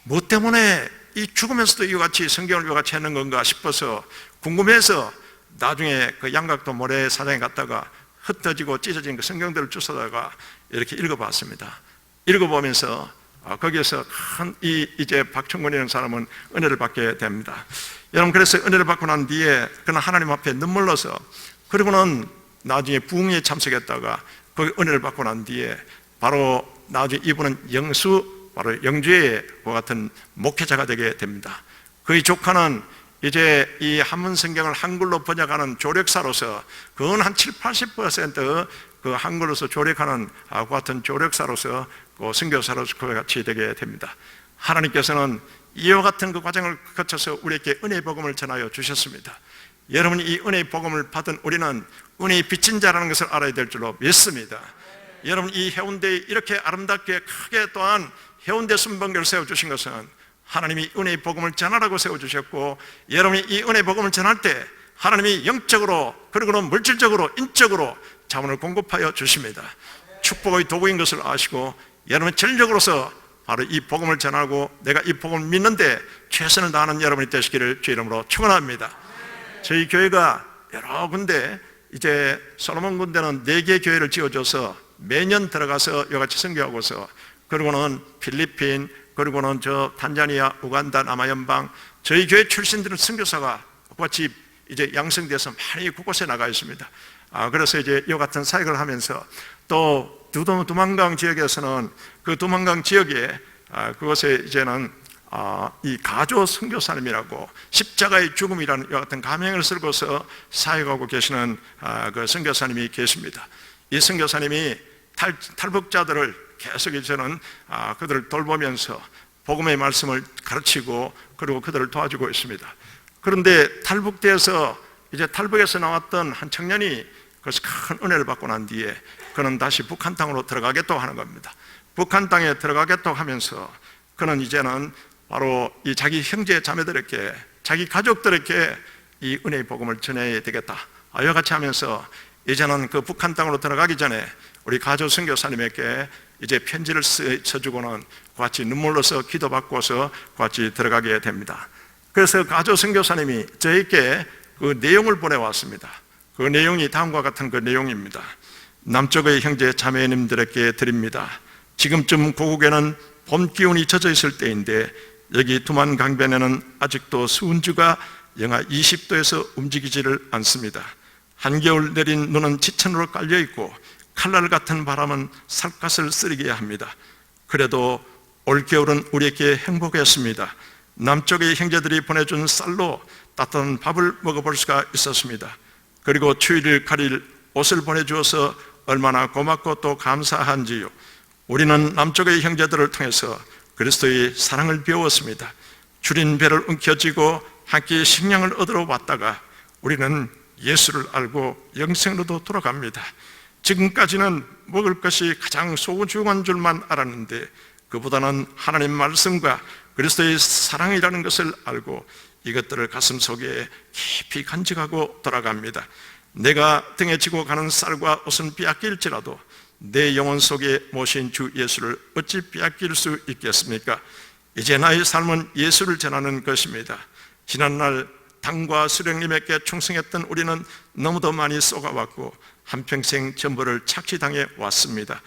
C: 뭐 때문에 이 죽으면서도 이와 같이 성경을 이와 같이 했는 건가 싶어서 궁금해서 나중에 그 양각도 모래사장에 갔다가 흩어지고 찢어진 그 성경들을 주워다가 이렇게 읽어봤습니다. 읽어보면서 거기에서 큰 이제 박충권이라는 사람은 은혜를 받게 됩니다. 여러분, 그래서 은혜를 받고 난 뒤에 그는 하나님 앞에 눈물러서, 그리고는 나중에 부흥에 참석했다가 그 은혜를 받고 난 뒤에 바로 나중에 이분은 바로 영주의 같은 목회자가 되게 됩니다. 그의 조카는 이제 이 한문 성경을 한글로 번역하는 조력사로서 그건 한 70-80% 그 한글로서 조력하는 그 같은 조력사로서 그 선교사로서 그 같이 되게 됩니다. 하나님께서는 이와 같은 그 과정을 거쳐서 우리에게 은혜의 복음을 전하여 주셨습니다. 여러분이 이 은혜의 복음을 받은 우리는 은혜의 빚진 자라는 것을 알아야 될 줄로 믿습니다. 여러분, 이 해운대에 이렇게 아름답게 크게 또한 해운대 순번교를 세워주신 것은 하나님이 은혜의 복음을 전하라고 세워주셨고, 여러분이 이 은혜의 복음을 전할 때 하나님이 영적으로 그리고는 물질적으로 인적으로 자원을 공급하여 주십니다. 축복의 도구인 것을 아시고 여러분 전력으로서 바로 이 복음을 전하고 내가 이 복음을 믿는데 최선을 다하는 여러분이 되시기를 주 이름으로 축원합니다. 저희 교회가 여러 군데 이제 솔로몬 군대는 4개 교회를 지어줘서 매년 들어가서 여같이 선교하고서, 그리고는 필리핀, 그리고는 저 탄자니아, 우간다, 남아연방, 저희 교회 출신들은 선교사가 같이 이제 양성돼서 많이 곳곳에 나가 있습니다. 그래서 이제 이와 같은 사역을 하면서 또 두만강 지역에서는 그 두만강 지역에 그것에 이제는 이 가조 선교사님이라고 십자가의 죽음이라는 이와 같은 가명을 쓰고서 사역하고 계시는 그 선교사님이 계십니다. 이 선교사님이 탈북자들을 계속 이제는 그들을 돌보면서 복음의 말씀을 가르치고 그리고 그들을 도와주고 있습니다. 그런데 탈북대에서 이제 탈북에서 나왔던 한 청년이 그래서 큰 은혜를 받고 난 뒤에 그는 다시 북한 땅으로 들어가겠다고 하는 겁니다. 북한 땅에 들어가겠다고 하면서 그는 이제는 바로 이 자기 형제 자매들에게 자기 가족들에게 이 은혜의 복음을 전해야 되겠다. 이와 같이 하면서 이제는 그 북한 땅으로 들어가기 전에 우리 가조 선교사님에게 이제 편지를 써주고는 같이 눈물로서 기도받고서 같이 들어가게 됩니다. 그래서 가조 선교사님이 저에게 그 내용을 보내왔습니다. 그 내용이 다음과 같은 그 내용입니다. 남쪽의 형제 자매님들에게 드립니다. 지금쯤 고국에는 봄 기운이 젖어 있을 때인데 여기 두만 강변에는 아직도 수은주가 영하 20도에서 움직이지를 않습니다. 한겨울 내린 눈은 지천으로 깔려 있고 칼날 같은 바람은 살갗을 쓰리게 합니다. 그래도 올겨울은 우리에게 행복했습니다. 남쪽의 형제들이 보내준 쌀로 따뜻한 밥을 먹어볼 수가 있었습니다. 그리고 추위를 가릴 옷을 보내주어서 얼마나 고맙고 또 감사한지요. 우리는 남쪽의 형제들을 통해서 그리스도의 사랑을 배웠습니다. 줄인 배를 움켜쥐고 함께 식량을 얻으러 왔다가 우리는 예수를 알고 영생으로도 돌아갑니다. 지금까지는 먹을 것이 가장 소중한 줄만 알았는데 그보다는 하나님 말씀과 그리스도의 사랑이라는 것을 알고 이것들을 가슴속에 깊이 간직하고 돌아갑니다. 내가 등에 지고 가는 쌀과 옷은 빼앗길지라도 내 영혼 속에 모신 주 예수를 어찌 빼앗길 수 있겠습니까? 이제 나의 삶은 예수를 전하는 것입니다. 지난날 당과 수령님에게 충성했던 우리는 너무도 많이 쏘가왔고 한평생 전부를 착취당해 왔습니다.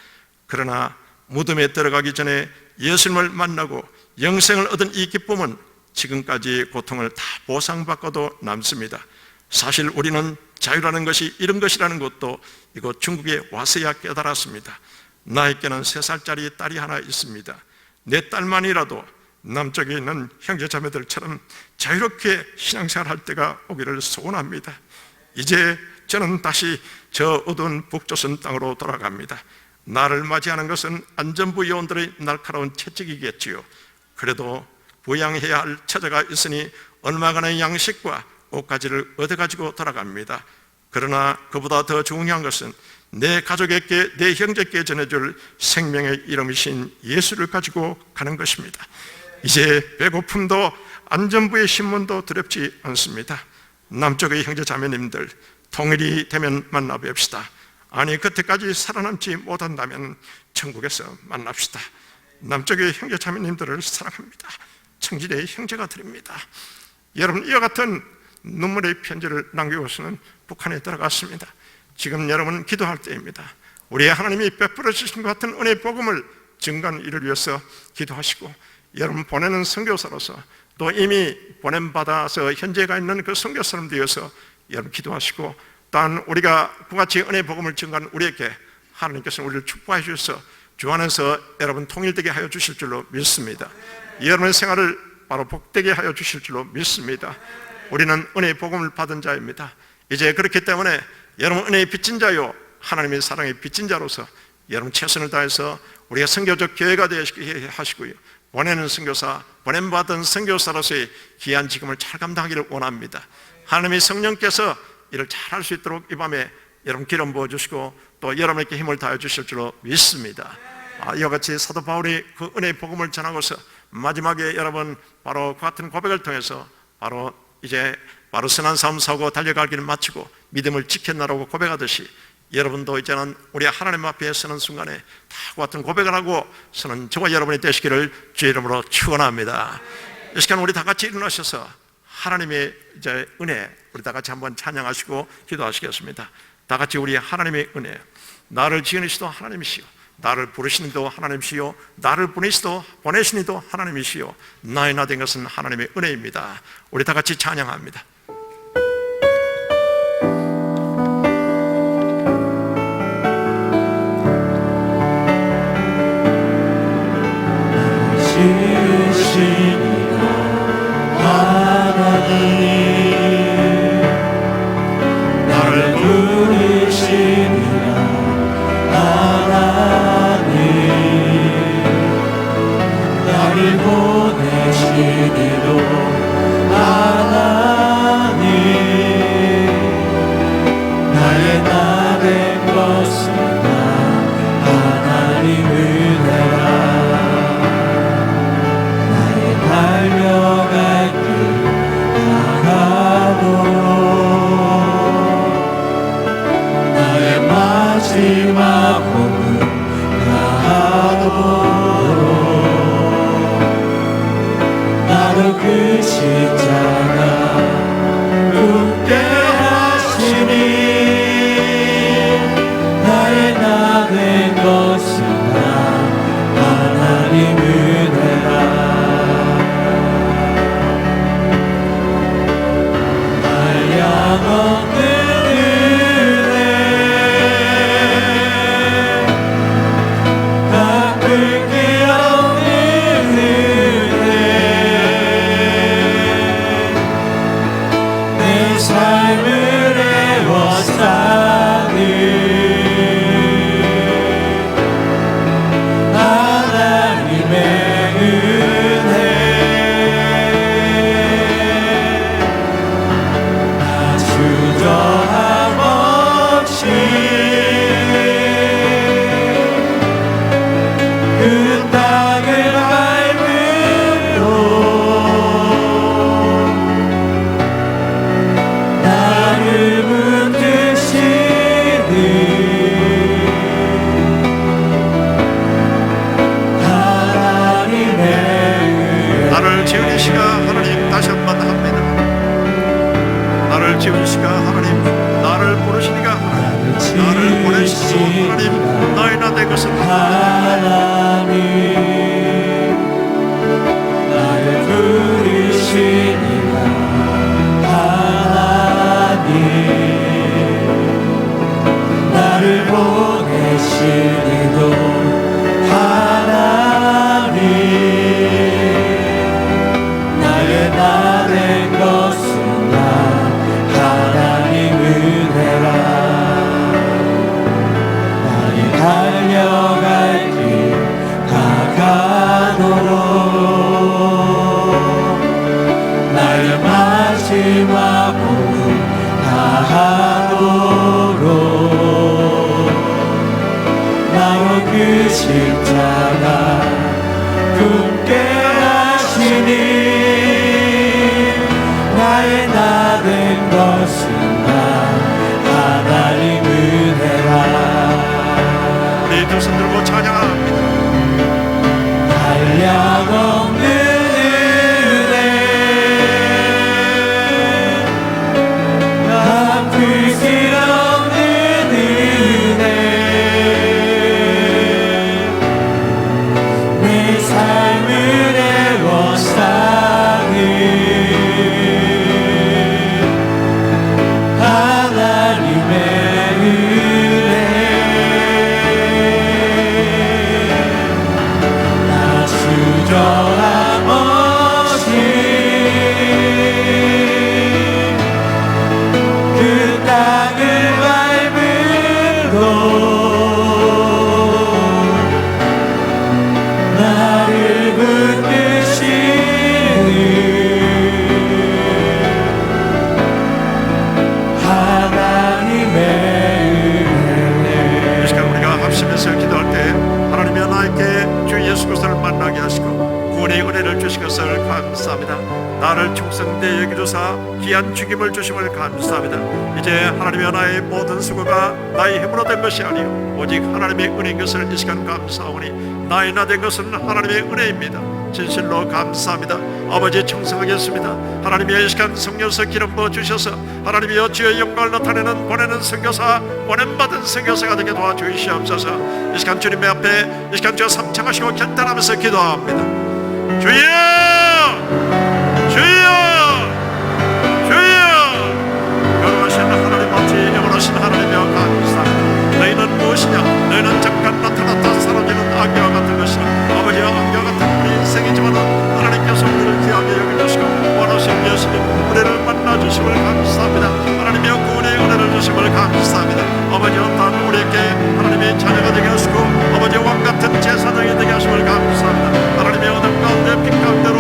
C: 그러나 무덤에 들어가기 전에 예수님을 만나고 영생을 얻은 이 기쁨은 지금까지 고통을 다 보상받고도 남습니다. 사실 우리는 자유라는 것이 이런 것이라는 것도 이곳 중국에 와서야 깨달았습니다. 나에게는 3살짜리 딸이 하나 있습니다. 내 딸만이라도 남쪽에 있는 형제자매들처럼 자유롭게 신앙생활 할 때가 오기를 소원합니다. 이제 저는 다시 저 어두운 북조선 땅으로 돌아갑니다. 나를 맞이하는 것은 안전부 요원들의 날카로운 채찍이겠지요. 그래도 부양해야 할 처자가 있으니 얼마간의 양식과 옷가지를 얻어가지고 돌아갑니다. 그러나 그보다 더 중요한 것은 내 가족에게, 내 형제께 전해줄 생명의 이름이신 예수를 가지고 가는 것입니다. 이제 배고픔도 안전부의 신문도 두렵지 않습니다. 남쪽의 형제 자매님들 통일이 되면 만나 뵙시다. 아니 그때까지 살아남지 못한다면 천국에서 만납시다. 남쪽의 형제 자매님들을 사랑합니다. 청진의 형제가 드립니다. 여러분 이와 같은 눈물의 편지를 남기고서는 북한에 들어갔습니다. 지금 여러분 기도할 때입니다. 우리 하나님이 베풀어 주신 것 같은 은혜의 복음을 증거하는 일을 위해서 기도하시고 여러분 보내는 선교사로서 또 이미 보냄받아서 현재가 있는 그 선교사람들 위해서 여러분 기도하시고 또한 우리가 그같이 은혜의 복음을 증거하는 우리에게 하나님께서 우리를 축복해 주셔서 주 안에서 여러분 통일되게 하여 주실 줄로 믿습니다. 여러분의 생활을 바로 복되게 하여 주실 줄로 믿습니다. 우리는 은혜의 복음을 받은 자입니다. 이제 그렇기 때문에 여러분 은혜의 빚진 자요 하나님의 사랑의 빚진 자로서 여러분 최선을 다해서 우리가 선교적 교회가 되게 하시고요, 보내는 선교사, 보냄받은 선교사로서의 귀한 직임을 잘 감당하기를 원합니다. 하나님의 성령께서 이를 잘 할 수 있도록 이 밤에 여러분 기름 부어주시고 또 여러분에게 힘을 다해 주실 줄로 믿습니다. 이와 같이 사도 바울이 그 은혜의 복음을 전하고서 마지막에 여러분 바로 그 같은 고백을 통해서 바로 이제 바로 선한 삶 사고 달려갈 길을 마치고 믿음을 지켰나라고 고백하듯이 여러분도 이제는 우리 하나님 앞에 서는 순간에 다 그 같은 고백을 하고 서는 저와 여러분이 되시기를 주의 이름으로 축원합니다. 이 시간 우리 다 같이 일어나셔서 하나님의 이제 은혜 우리 다 같이 한번 찬양하시고 기도하시겠습니다. 다 같이 우리 하나님의 은혜, 나를 지으시도 하나님이시요 나를 부르시는 이도 하나님이시요 나를 보내신 이도 하나님이시요 나의 나 된 것은 하나님의 은혜입니다. 우리 다 같이 찬양합니다.
D: 부르시니라 하나님 나를 보내시니로 하나님 나의 나 된 것은 나 하나님 은혜라 나의 달려갈 길 나가도록 나의 마지막 호흡 나가도록 나로 그 십자가 굳게 하시니 나의 나 된 것은 나 하나님 은혜라 한량없는 은혜 갚을 게 없는 은혜 내 삶을 애워싸는 하나님의 은혜 나 주저함 없이 그 땅을 밟음으로 나를 붙드시는 하나님의 은혜
C: 나를 지은 이시가 하나님 다시 한번 합니다. 나를 지은 이시가 하나님, 나를 부르시니가 하나님, 나를 보내시고 하나님, 나의 나 된 것은
D: 하나님 나를 부르시니라 하나님 나를 보내시니도 하나님 나의 나 된 것은 나 하나님 은혜라 나의 달려갈 길 다가도록 나의 마지막 호흡 다하도록 나로 그 십자가 굳게 하시니 나의 나 된 것은 나 하나님 은혜라
C: 우리 두 손 들고 찬양합니다.
D: 한량없는 은혜 갚을 길 없는 은혜 내 삶을 애워싸는 하나님의 은혜 나 주저함 없이 그 땅을 밟음으로 나를 붙드시는 하나님의 은혜
C: 이 시간 우리가 합심해서 기도할 때 하나님이 나에게 주 예수 그리스도를 만나게 하시고 구원의 은혜를 주신 것을 감사합니다. 나를 충성되이 여기주사 귀한 죽임을 주심을 감사합니다. 이제 하나님의 나의 모든 수고가 나의 힘으로 된 것이 아니요 오직 하나님의 은혜인 것을 이 시간 감사하오니 나의 나 된 것은 하나님의 은혜입니다. 진실로 감사합니다. 아버지 청성하겠습니다. 하나님의 이 시간 성령서 기름 부어 주셔서 하나님이여 주의 영광을 나타내는 보내는 선교사 보냄받은 선교사가 되게 도와주시옵소서. 이 시간 주님의 앞에 이 시간 주여 삼창하시고 견탄하면서 기도합니다. 주여 주여 주여 거룩하신 하나님 아버지 영원하신 하나님이여 감사합니다. 너희는 무엇이냐 너희는 잠깐 나타났다 사라지는 안개와 같은 것이라 아버지여 안개와 같은 우리 인생이지만 하나님께서 우리를 귀하게 여겨주시고 원하신 예수님 우리를 만나주심을 감사합니다. 하나님이여 구원의 은혜를 세워주심을 감사합니다. 아버지 어떠한 우리에게 하나님의 자녀가 되게 하시고 아버지 왕같은 제사장이 되게 하심을 감사합니다. 하나님의 어둠 가운데 빛 가운데로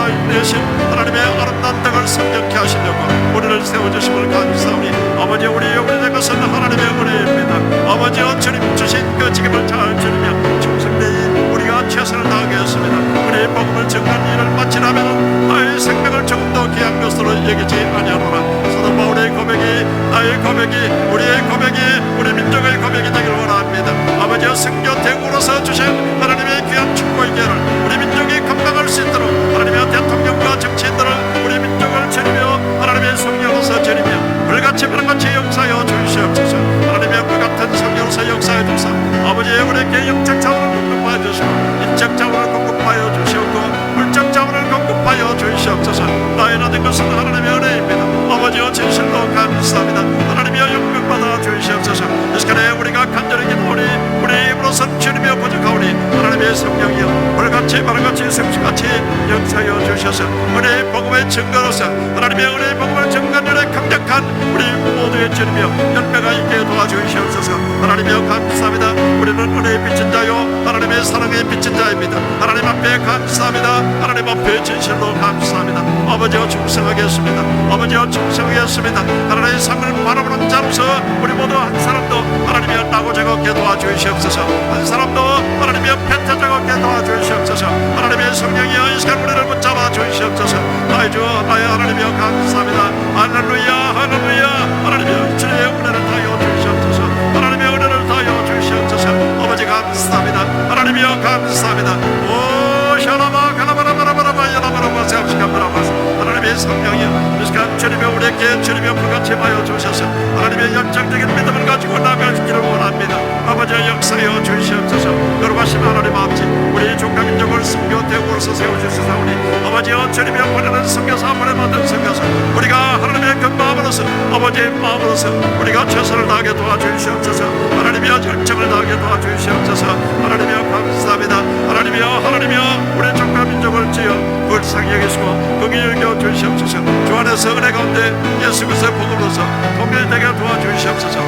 C: 인도하신 하나님의 아름다운 땅을 성적케 하시려고 우리를 세워주심을 감사하니 아버지 우리 영혼이 된 것은 하나님의 은혜입니다. 아버지 주님 주신 그 직임을 잘 지르며 충성되이 우리가 최선을 다하겠습니다. 우리의 복음을 증거하는 일을 마치라면 나의 생명을 조금 더 귀한 것으로 여기지 아니하노라. 사도 바울의 고백이 나의 고백이 우리의 고백이 우리 민족의 고백이 되기를 원합니다. 아버지 성교 대국으로서 주신 하나님의 귀한 축복의 기회를 우리 민족이 건강할 수 있도록 하나님의 대통령과 정치인들을 우리 민족을 지리며 하나님의 성령으로서 지리며 불같이 바람같이 역사하여 주시옵소서. 하나님의 불같은 성령으로서 역사해 주사 아버지의 우리에게 영적 자원을 공급하여 주시고 인적 자원을 공급하여 주시옵고 물적 자원을 공급하여 주시옵소서. 나의 나된 것은 하나님의 은혜입니다. 아버지여 진실로 감사합니다. 하나님이여 영광받아 주시옵소서. 이 시간에 우리가 간절히 기도하니 우리 입으로선 주님이여 부족하오니 하나님의 성령이여 불같이 바람같이 성취같이 역사하여 주셔서 은혜의 복음의 증거로서 하나님의 은혜의 복음을 증거하는 강력한 우리 모두의 주님이여 열매가 있게 도와주시옵소서. 하나님이여 감사합니다. 우리는 은혜의 빛인 자요 하나님의 사랑의 빛인 자입니다. 하나님 앞에 감사합니다. 하나님 앞에 진실로 감사합니다. 아버지여 충성하겠습니다. 아버지여 충성하겠습니다. 하나님의 상을 바라보는 자로서 우리 모두 한 사람도 하나님이여 나고 적었게 도와주시옵소서. 한 사람도 하나님이여 펜타 적었게 도와주시옵소서. 하나님의 성령이여 이 시간 우리를 붙잡아 주시옵소서. 나의 주 나의 하나님이여 감사합니다. 할렐루야 할렐루야. 하나님이여 주의 은혜를 다하여 주시옵소서. 하나님의 은혜를 다하여 주시옵소서. 아버지 감사합니다. 하나님이여 감사합니다. 오 샤라마 가라바라바라바라바 야라바라바 세합시카바라바스. 하나님의 성령이여 이 시간 주님의 우리에게 주님의 불같이 하여 주셔서 하나님의 열정적인 믿음을 가지고 나아가시기를 원합니다. 아버지의 역사여 주시옵소서. 거룩하신 하나님 아버지 우리 종가민족을 선교 대국으로서 세워주시사오니 아버지여 주님의 보내는 선교사 보내받은 선교사 우리가 하나님의 그 마음으로서 아버지의 마음으로서 우리가 최선을 다하게 도와주시옵소서. 하나님이여 열정을 다하게 도와주시옵소서. 하나님이여 감사합니다. 하나님이여 우리 종가민족을 지어 불쌍히 여기시고 긍휼히 여겨 주시옵소서. 주 안에서 은혜 가운데 예수 그리스도의 복음으로서 동일되게 도와주시옵소서.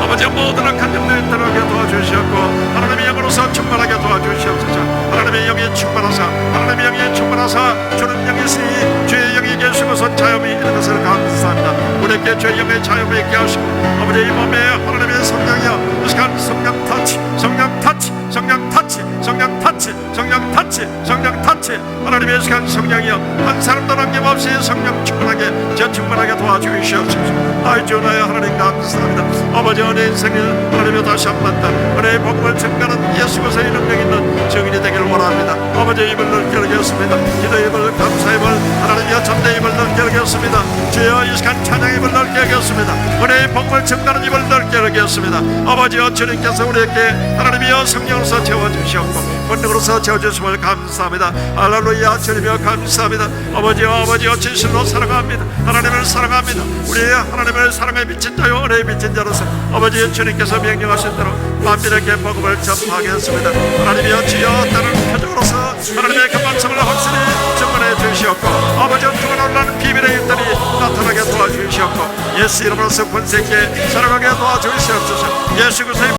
C: 아버지 모든 간증들 들어가게 도와주시옵고 하나님의 영으로서 충만하게 도와주시옵소서. 하나님의 영이 충만하사 하나님의 영이 충만하사 주는 영이시니 주의 영이 계시고서 자유이 있는 것을 감사합니다. 우리에게 주의 영의 자유이 있게 하시고 아버지 이 몸에 하나님의 성령이여 이 시간 성령 터치 성령 터치 성령 터치 성령 터치 성령 터치 성령 터치 하나님의 시간 성령이여 한 사람도 남김없이 성령 충만하게 저 충만하게 도와주시옵소서. 아이 주 나의 하나님 감사합니다. 아버지 은혜 인생을 하나님의 다시 한번 더 은혜의 복음을 증거하는 예수 그리스도의 능력 있는 증인이 되기를 원합니다. 아버지 입을 넓게 열겠습니다. 기도 입을 감사 입을 하나님의 전대 입을 넓게 열겠습니다. 주여 이 시간 찬양 입을 넓게 열겠습니다. 은혜의 복음을 증거하는 입을 넓게 열겠습니다. 아버지여 주님께서 우리에게 하나님이여 성령으로서 채워주시옵고 권능으로서 채워주심을 감사합니다. 할렐루야 주님이여 감사합니다. 아버지여 진실로 사랑합니다. 하나님을 사랑합니다. 우리의 하나님을 사랑에 미친 자요 은혜에 미친 자로서 아버지 주님께서 명령하신 대로 만민에게 복음을 전파하겠습니다. 하나님이여 주여 다른 표적으로서 하나님의 그 말씀을 확실히 증언해 주시옵고 아버지여 두고 놀라는 비밀의 일들이 나타나게 도와주시옵고 예수 이름으로서 권세 있게 살아가게 도와주시옵소서. 예수 그리스도의